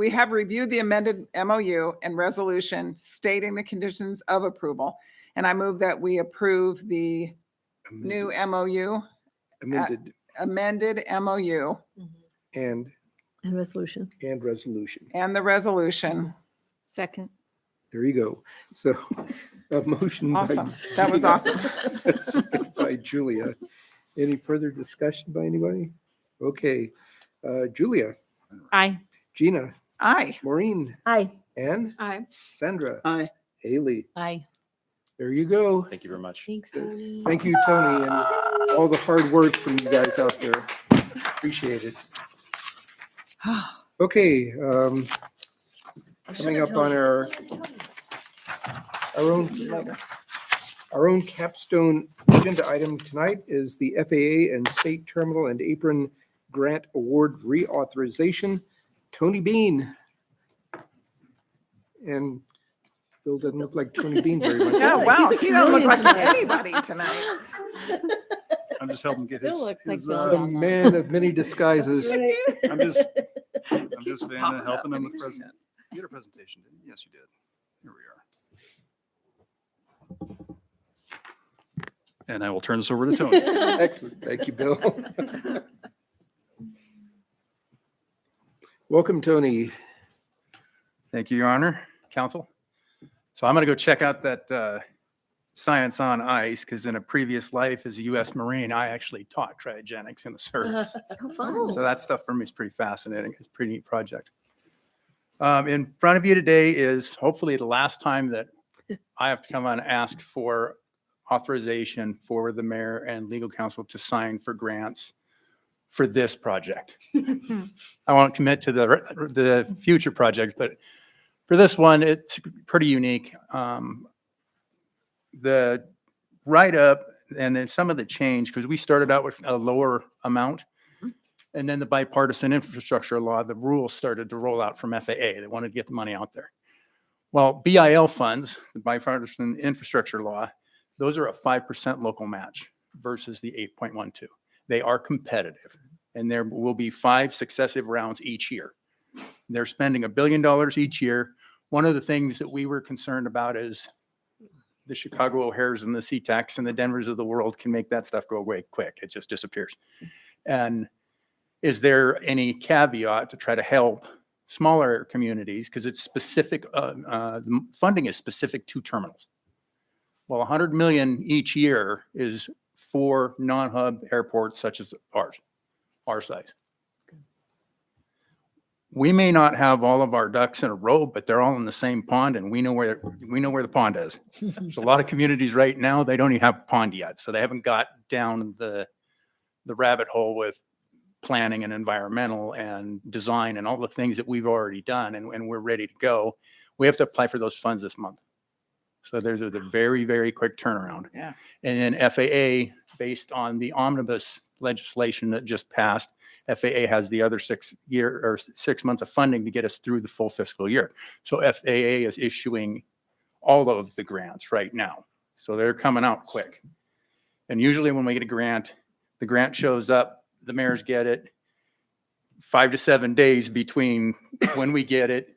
have reviewed the amended MOU and resolution stating the conditions of approval, and I move that we approve the new MOU, amended MOU, And resolution. And resolution. and the resolution. Second. There you go. So a motion. Awesome. That was awesome. By Julia. Any further discussion by anybody? Okay. Julia. Aye. Gina. Aye. Maureen. Aye. Anne. Aye. Sandra. Aye. Haley. Aye. There you go. Thank you very much. Thanks, Tony. Thank you, Tony, and all the hard work from you guys out there. Appreciate it. Okay. Coming up on our own capstone agenda item tonight is the FAA and State Terminal and Apron Grant Award reauthorization. Tony Bean. And Bill doesn't look like Tony Bean very much. Yeah, wow. He's a You don't look like chameleon anybody tonight. I'm just helping get Still his, looks like his, Bill The down there. man of many disguises. I'm just popping helping up him with anytime. present. You had a presentation, didn't you? Yes, you did. Here we are. And I will turn this over to Tony. Excellent. Thank you, Bill. Welcome, Tony. Thank you, Your Honor, Council. So I'm going to go check out that science on ice, because in a previous life as a U.S. Marine, I actually taught cryogenics in the service. How fun. So that stuff for me is pretty fascinating. It's a pretty neat project. In front of you today is hopefully the last time that I have to come on and ask for authorization for the mayor and legal counsel to sign for grants for this project. I won't commit to the future projects, but for this one, it's pretty unique. The write-up and then some of the change, because we started out with a lower amount, and then the Bipartisan Infrastructure Law, the rules started to roll out from FAA. They wanted to get the money out there. Well, BIL funds, the Bipartisan Infrastructure Law, those are a 5% local match versus the 8.12. They are competitive, and there will be 5 successive rounds each year. They're spending $1 billion each year. One of the things that we were concerned about is the Chicago O'Hares and the SeaTacs and the Denvers of the world can make that stuff go away quick. It just disappears. And is there any caveat to try to help smaller communities? Because it's specific, the funding is specific to terminals. Well, 100 million each year is for non-hub airports such as ours, our size. We may not have all of our ducks in a row, but they're all in the same pond, and we know where the pond is. There's a lot of communities right now, they don't even have a pond yet, so they haven't got down the rabbit hole with planning and environmental and design and all the things that we've already done, and we're ready to go. We have to apply for those funds this month. So there's a very, very quick turnaround. Yeah. And then FAA, based on the omnibus legislation that just passed. FAA has the other 6 months of funding to get us through the full fiscal year. So FAA is issuing all of the grants right now. So they're coming out quick. And usually when we get a grant, the grant shows up, the mayors get it 5 to 7 days between when we get it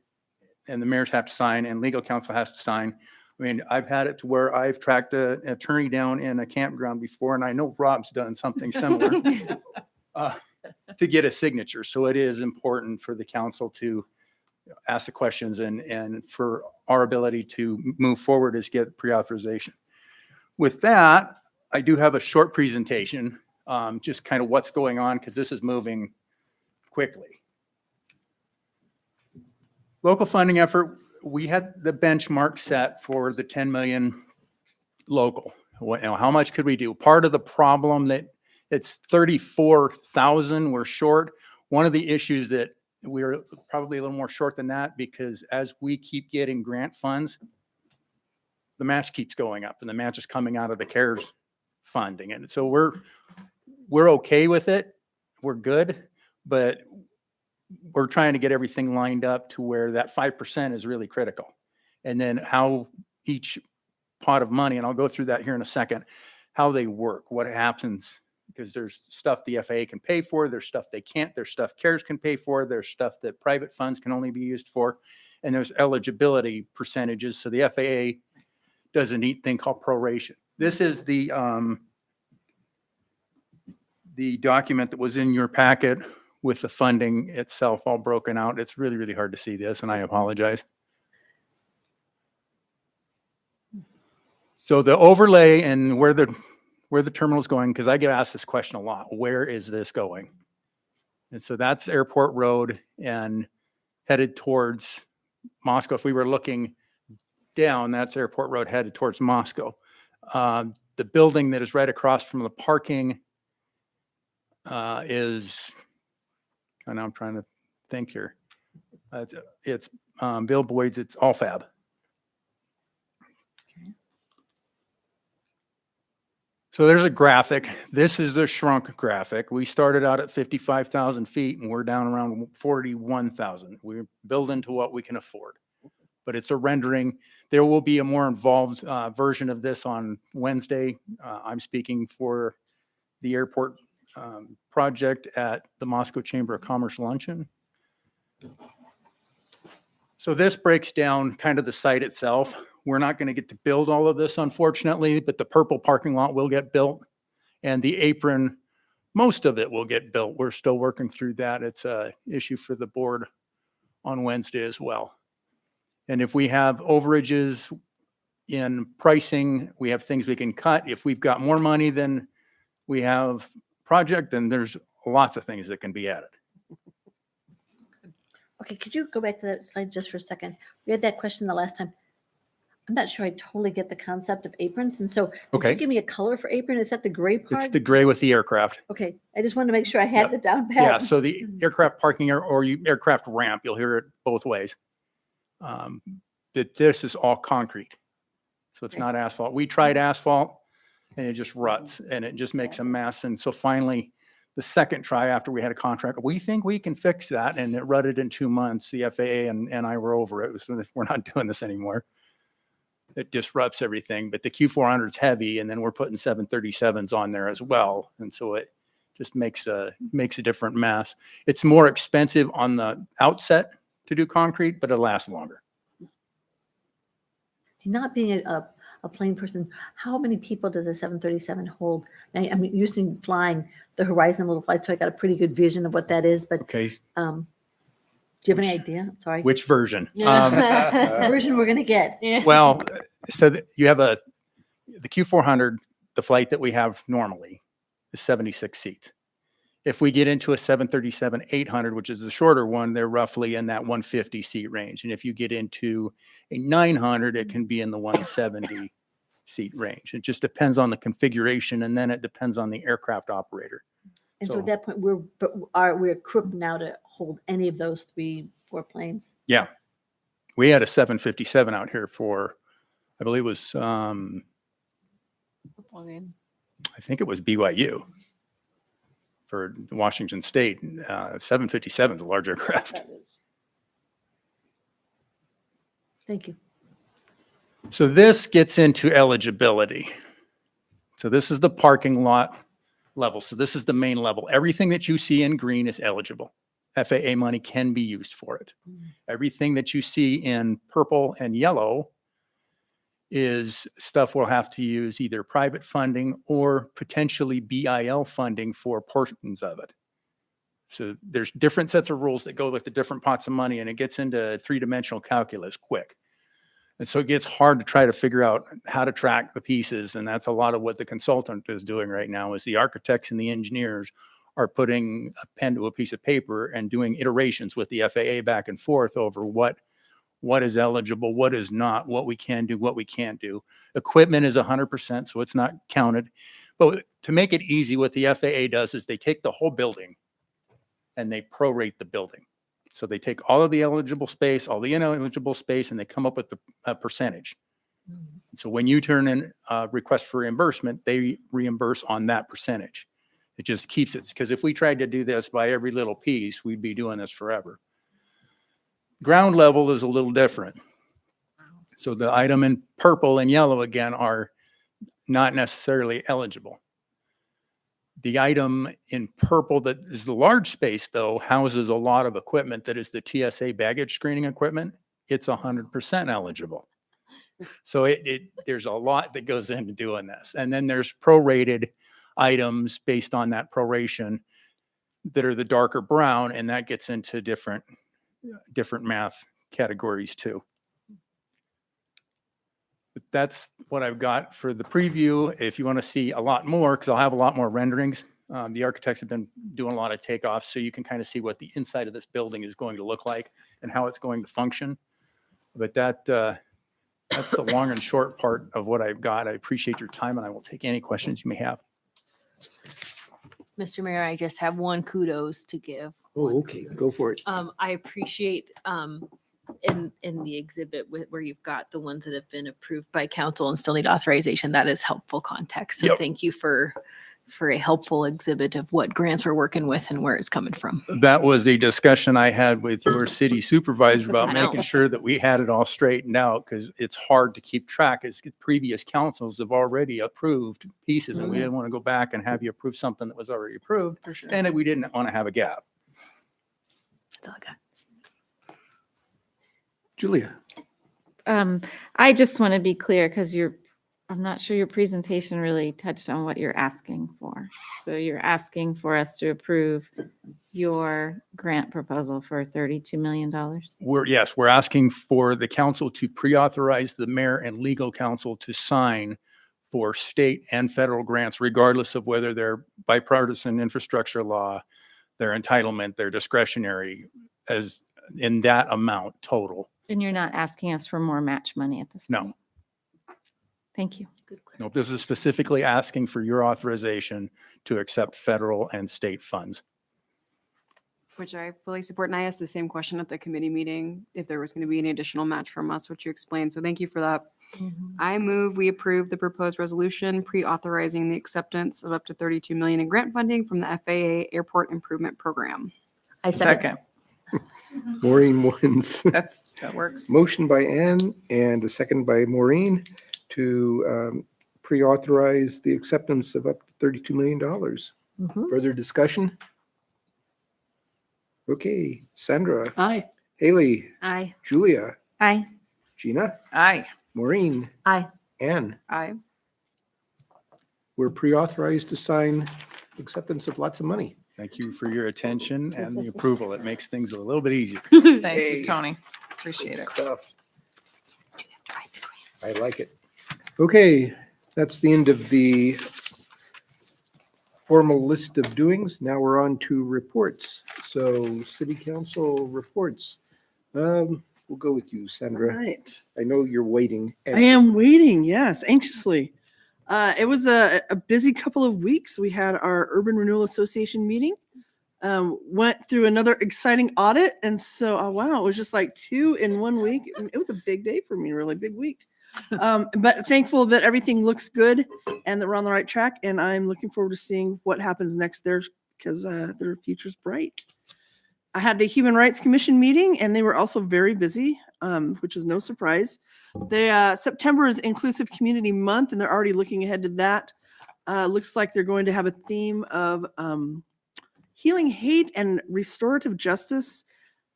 and the mayors have to sign and legal counsel has to sign. I mean, I've had it to where I've tracked an attorney down in a campground before, and I know Rob's done something similar to get a signature. So it is important for the council to ask the questions and for our ability to move forward is get pre-authorization. With that, I do have a short presentation, just kind of what's going on because this is moving quickly. Local funding effort, we had the benchmark set for the 10 million local. How much could we do? Part of the problem that it's 34,000 we're short. One of the issues that we're probably a little more short than that because as we keep getting grant funds, the match keeps going up and the match is coming out of the CARES funding. And so we're okay with it. We're good, but we're trying to get everything lined up to where that 5% is really critical. And then how each pot of money, and I'll go through that here in a second, how they work, what happens, because there's stuff the FAA can pay for, there's stuff they can't, there's stuff CARES can pay for, there's stuff that private funds can only be used for, and there's eligibility percentages. So the FAA does a neat thing called proration. This is the document that was in your packet with the funding itself all broken out. It's really, really hard to see this, and I apologize. So the overlay and where the terminal is going, because I get asked this question a lot, where is this going? And so that's Airport Road and headed towards Moscow. If we were looking down, that's Airport Road headed towards Moscow. The building that is right across from the parking is, and I'm trying to think here. It's Bill Boyd's, it's all fab. So there's a graphic. This is the shrunk graphic. We started out at 55,000 feet and we're down around 41,000. We're building to what we can afford, but it's a rendering. There will be a more involved version of this on Wednesday. I'm speaking for the airport project at the Moscow Chamber of Commerce luncheon. So this breaks down kind of the site itself. We're not going to get to build all of this, unfortunately, but the purple parking lot will get built and the apron, most of it will get built. We're still working through that. It's a issue for the board on Wednesday as well. And if we have overages in pricing, we have things we can cut. If we've got more money than we have project, then there's lots of things that can be added. Okay, could you go back to that slide just for a second? We had that question the last time. I'm not sure I totally get the concept of aprons. And so could you give me a color for apron? Is that the gray part? It's the gray with the aircraft. Okay, I just wanted to make sure I had the down pat. Yeah, so the aircraft parking or aircraft ramp, you'll hear it both ways. This is all concrete. So it's not asphalt. We tried asphalt and it just ruts and it just makes a mess. And so finally, the second try after we had a contract, we think we can fix that. And it rutted in 2 months. The FAA and I were over it. So we're not doing this anymore. It disrupts everything, but the Q400 is heavy and then we're putting 737s on there as well. And so it just makes a different mess. It's more expensive on the outset to do concrete, but it lasts longer. Not being a plane person, how many people does a 737 hold? I'm using flying the Horizon little flight, so I got a pretty good vision of what that is. But okay, do you have any idea? Sorry. Which version? Version we're gonna get. Well, so you have the Q400, the flight that we have normally is 76 seats. If we get into a 737-800, which is the shorter one, they're roughly in that 150 seat range. And if you get into a 900, it can be in the 170 seat range. It just depends on the configuration, and then it depends on the aircraft operator. And so at that point, we're equipped now to hold any of those 3-4 planes. Yeah, we had a 757 out here for, I believe it was, I think it was BYU. for Washington State. 757 is a large aircraft. Thank you. So this gets into eligibility. So this is the parking lot level. So this is the main level. Everything that you see in green is eligible. FAA money can be used for it. Everything that you see in purple and yellow is stuff we'll have to use either private funding or potentially BIL funding for portions of it. So there's different sets of rules that go with the different pots of money, and it gets into three-dimensional calculus quick. And so it gets hard to try to figure out how to track the pieces. And that's a lot of what the consultant is doing right now is the architects and the engineers are putting a pen to a piece of paper and doing iterations with the FAA back and forth over what is eligible, what is not, what we can do, what we can't do. Equipment is 100%, so it's not counted. But to make it easy, what the FAA does is they take the whole building and they prorate the building. So they take all of the eligible space, all the ineligible space, and they come up with a percentage. So when you turn in a request for reimbursement, they reimburse on that percentage. It just keeps it, because if we tried to do this by every little piece, we'd be doing this forever. Ground level is a little different. So the item in purple and yellow again are not necessarily eligible. The item in purple that is the large space, though, houses a lot of equipment that is the TSA baggage screening equipment. It's 100% eligible. So there's a lot that goes into doing this. And then there's prorated items based on that proration that are the darker brown, and that gets into different math categories too. But that's what I've got for the preview. If you want to see a lot more, because I'll have a lot more renderings, the architects have been doing a lot of takeoffs, so you can kind of see what the inside of this building is going to look like and how it's going to function. But that's the long and short part of what I've got. I appreciate your time, and I will take any questions you may have. Mr. Mayor, I just have one kudos to give. Oh, okay, go for it. I appreciate in the exhibit where you've got the ones that have been approved by council and still need authorization. That is helpful context. So Yep. thank you for a helpful exhibit of what grants we're working with and where it's coming from. That was a discussion I had with your city supervisor about I know. making sure that we had it all straightened out, because it's hard to keep track, as previous councils have already approved pieces, and we didn't want to go back and have you approve something that was already approved, For sure. and we didn't want to have a gap. That's all I got. Julia. I just want to be clear because I'm not sure your presentation really touched on what you're asking for. So you're asking for us to approve your grant proposal for $32 million? We're asking for the council to pre-authorize the mayor and legal counsel to sign for state and federal grants, regardless of whether they're bipartisan infrastructure law, their entitlement, their discretionary, as in that amount total. And you're not asking us for more match money at this point? No. Thank you. Nope, this is specifically asking for your authorization to accept federal and state funds. Which I fully support. And I asked the same question at the committee meeting, if there was going to be any additional match from us, which you explained. So thank you for that. I move we approve the proposed resolution pre-authorizing the acceptance of up to $32 million in grant funding from the FAA Airport Improvement Program. I second. Maureen wins. That works. Motion by Ann and a second by Maureen to pre-authorize the acceptance of up to $32 million. Further discussion? Okay, Sandra. Aye. Haley. Aye. Julia. Aye. Gina. Aye. Maureen. Aye. Ann. Aye. We're pre-authorized to sign acceptance of lots of money. Thank you for your attention and the approval. It makes things a little bit easier. Thank you, Tony. Appreciate it. Stuff. I like it. Okay, that's the end of the formal list of doings. Now we're on to reports. So city council reports. We'll go with you, Sandra. All right. I know you're waiting. I am waiting, yes, anxiously. It was a busy couple of weeks. We had our Urban Renewal Association meeting, went through another exciting audit. And so, wow, it was just like 2 in 1 week. It was a big day for me, really big week. But thankful that everything looks good and that we're on the right track. And I'm looking forward to seeing what happens next. They're because their future's bright. I had the Human Rights Commission meeting, and they were also very busy, which is no surprise. September is Inclusive Community Month, and they're already looking ahead to that. Looks like they're going to have a theme of healing hate and restorative justice.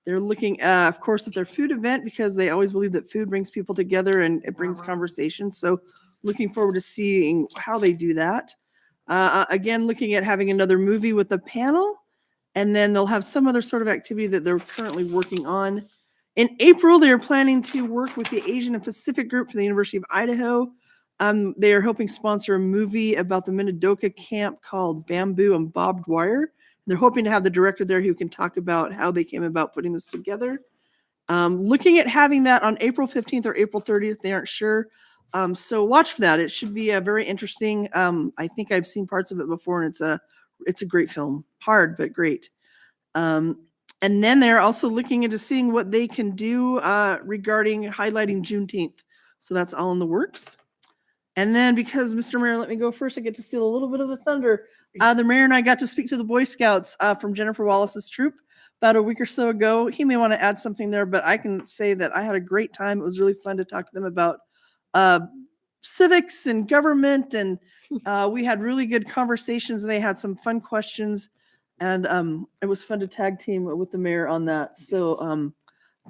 They're looking, of course, at their food event because they always believe that food brings people together and it brings conversation. So looking forward to seeing how they do that. Again, looking at having another movie with a panel, and then they'll have some other sort of activity that they're currently working on. In April, they are planning to work with the Asian and Pacific group for the University of Idaho. They are helping sponsor a movie about the Minidoka camp called Bamboo and Barbed Wire. They're hoping to have the director there who can talk about how they came about putting this together. Looking at having that on April 15th or April 30th, they aren't sure. So watch for that. It should be very interesting. I think I've seen parts of it before, and it's a great film. Hard, but great. And then they're also looking into seeing what they can do regarding highlighting Juneteenth. So that's all in the works. And then because Mr. Mayor let me go first, I get to steal a little bit of the thunder. The mayor and I got to speak to the Boy Scouts from Jennifer Wallace's troop about a week or so ago. He may want to add something there, but I can say that I had a great time. It was really fun to talk to them about civics and government, and we had really good conversations, and they had some fun questions, and it was fun to tag team with the mayor on that. So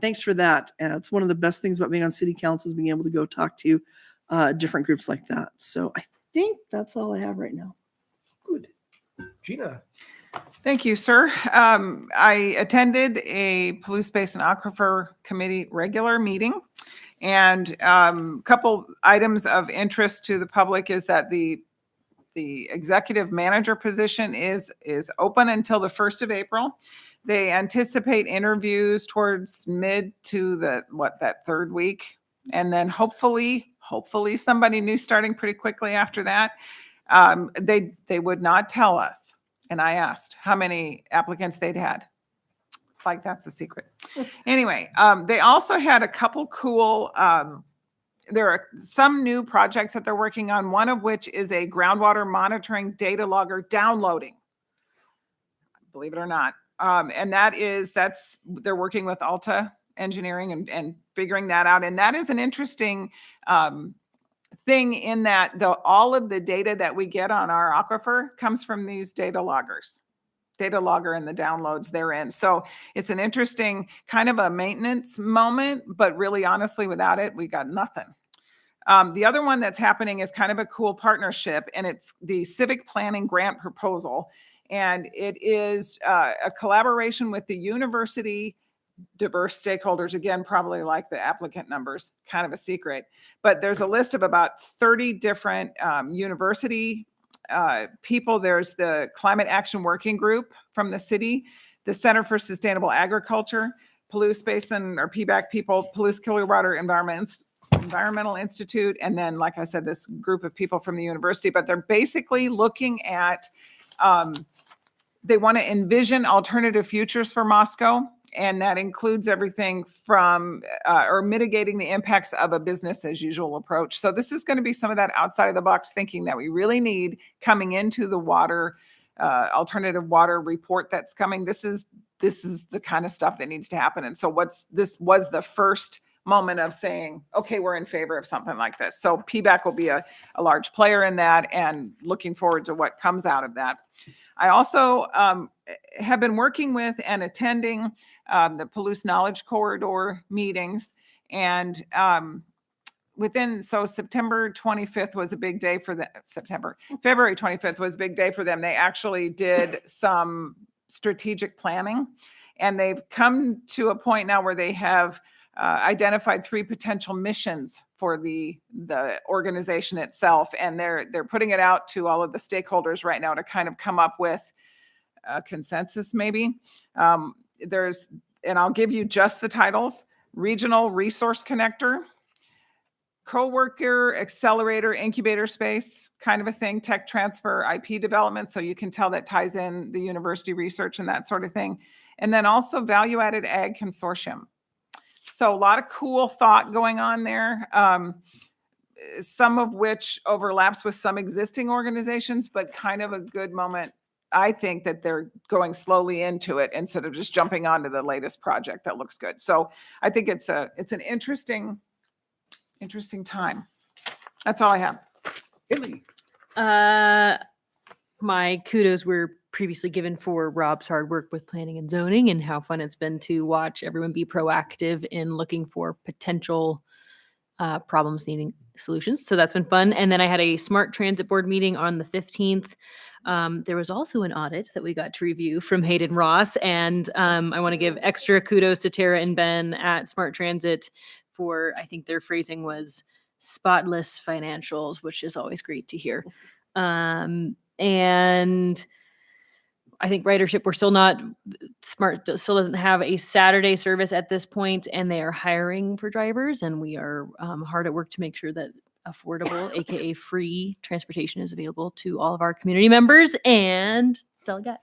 thanks for that. It's one of the best things about being on city council is being able to go talk to different groups like that. So I think that's all I have right now. Good. Gina. Thank you, sir. I attended a Palouse Basin Aquifer Committee regular meeting. And a couple items of interest to the public is that the executive manager position is open until the 1st of April. They anticipate interviews towards mid to that third week. And then hopefully somebody new starting pretty quickly after that. They would not tell us. And I asked how many applicants they'd had. Like that's a secret. Anyway, they also had a couple cool, there are some new projects that they're working on, one of which is a groundwater monitoring data logger downloading, believe it or not. And they're working with Alta Engineering and figuring that out. And that is an interesting thing in that all of the data that we get on our aquifer comes from these data logger and the downloads therein. So it's an interesting kind of a maintenance moment, but really honestly, without it, we got nothing. The other one that's happening is kind of a cool partnership, and it's the Civic Planning Grant Proposal. And it is a collaboration with the university, diverse stakeholders, again, probably like the applicant numbers, kind of a secret. But there's a list of about 30 different university people. There's the Climate Action Working Group from the city, the Center for Sustainable Agriculture, Palouse Basin or PBAC people, Palouse Clearwater Environmental Institute, and then, like I said, this group of people from the university. But they're basically looking at, they want to envision alternative futures for Moscow. And that includes everything from or mitigating the impacts of a business as usual approach. So this is going to be some of that outside of the box thinking that we really need coming into the water, alternative water report that's coming. This is the kind of stuff that needs to happen. And so this was the first moment of saying, okay, we're in favor of something like this. So PBAC will be a large player in that, and looking forward to what comes out of that. I also have been working with and attending the Palouse Knowledge Corridor meetings, and September 25th was a big day for them. February 25th was a big day for them. They actually did some strategic planning, and they've come to a point now where they have identified 3 potential missions for the organization itself, and they're putting it out to all of the stakeholders right now to kind of come up with a consensus, maybe. And I'll give you just the titles: Regional Resource Connector, Co-worker Accelerator Incubator Space, kind of a thing, Tech Transfer, IP Development, so you can tell that ties in the university research and that sort of thing. And then also Value Added Ag Consortium. So a lot of cool thought going on there, some of which overlaps with some existing organizations, but kind of a good moment I think that they're going slowly into it instead of just jumping onto the latest project that looks good. So I think it's an interesting time. That's all I have. Haley. My kudos were previously given for Rob's hard work with planning and zoning and how fun it's been to watch everyone be proactive in looking for potential problems needing solutions. So that's been fun. And then I had a smart transit board meeting on the 15th. There was also an audit that we got to review from Hayden Ross. And I want to give extra kudos to Tara and Ben at Smart Transit for, I think their phrasing was spotless financials, which is always great to hear. And I think ridership, we're still not, Smart still doesn't have a Saturday service at this point, and they are hiring for drivers, and we are hard at work to make sure that affordable, AKA free transportation is available to all of our community members, and that's all I got.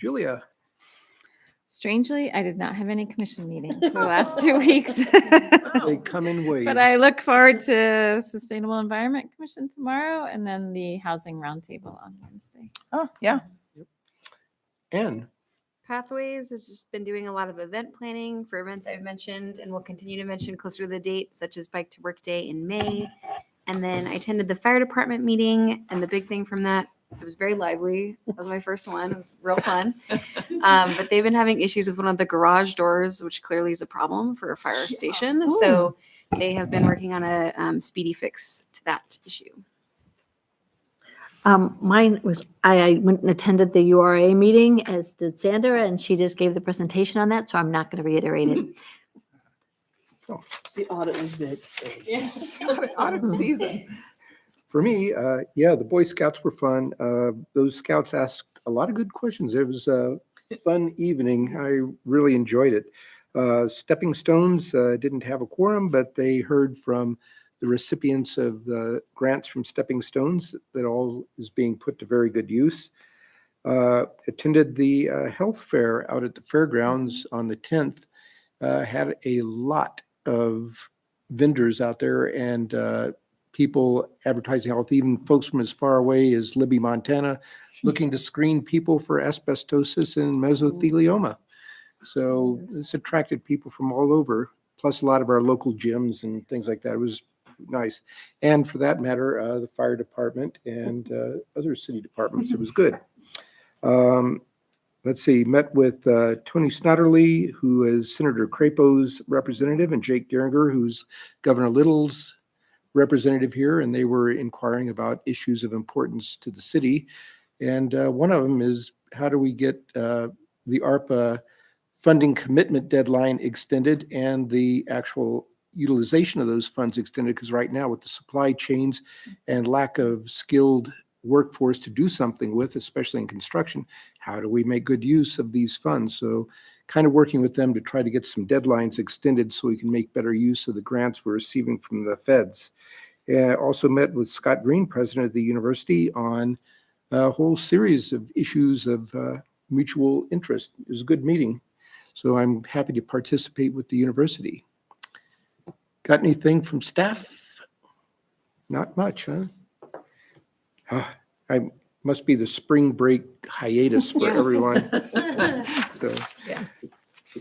Julia. Strangely, I did not have any commission meetings for the last 2 weeks. They come in waves. But I look forward to Sustainable Environment Commission tomorrow and then the Housing Roundtable on Wednesday. Oh, yeah. Anne. Pathways has just been doing a lot of event planning for events I've mentioned and will continue to mention closer to the date, such as Bike to Work Day in May. And then I attended the fire department meeting, and the big thing from that, it was very lively. That was my first one. It was real fun. But they've been having issues with one of the garage doors, which clearly is a problem for a fire station. So they have been working on a speedy fix to that issue. Mine was, I went and attended the URA meeting, as did Sandra, and she just gave the presentation on that, so I'm not going to reiterate it. The audit was big. Yes. Audit season. For me, yeah, the Boy Scouts were fun. Those scouts asked a lot of good questions. It was a fun evening. I really enjoyed it. Stepping Stones didn't have a quorum, but they heard from the recipients of the grants from Stepping Stones that all is being put to very good use. Attended the health fair out at the fairgrounds on the 10th. Had a lot of vendors out there and people advertising health, even folks from as far away as Libby, Montana, looking to screen people for asbestosis and mesothelioma. So this attracted people from all over, plus a lot of our local gyms and things like that. It was nice. And for that matter, the fire department and other city departments, it was good. Let's see, met with Tony Snodderly, who is Senator Crapo's representative, and Jake Geringer, who's Governor Little's representative here, and they were inquiring about issues of importance to the city. And one of them is, how do we get the ARPA funding commitment deadline extended and the actual utilization of those funds extended? Because right now, with the supply chains and lack of skilled workforce to do something with, especially in construction, how do we make good use of these funds? So kind of working with them to try to get some deadlines extended so we can make better use of the grants we're receiving from the feds. Also met with Scott Green, president of the university, on a whole series of issues of mutual interest. It was a good meeting. So I'm happy to participate with the university. Got anything from staff? Not much, huh? I must be the spring break hiatus for everyone. So,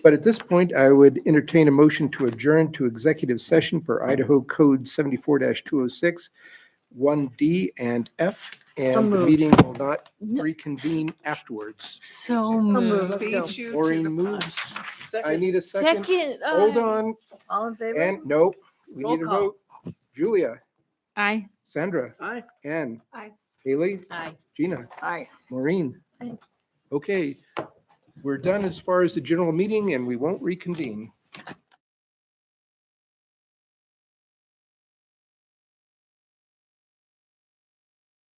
but at this point, I would entertain a motion to adjourn to executive session per Idaho Code 74-206, 1D and F, and So the moved. meeting will not reconvene afterwards. So moved. Maureen moves. I need a second. Second. Hold on. All in favor? And nope, we Roll need a call. vote. Julia, Aye. Sandra, Aye. Ann, Aye. Haley, Aye. Gina, Aye. Maureen. Aye. Okay, we're done as far as the general meeting and we won't reconvene.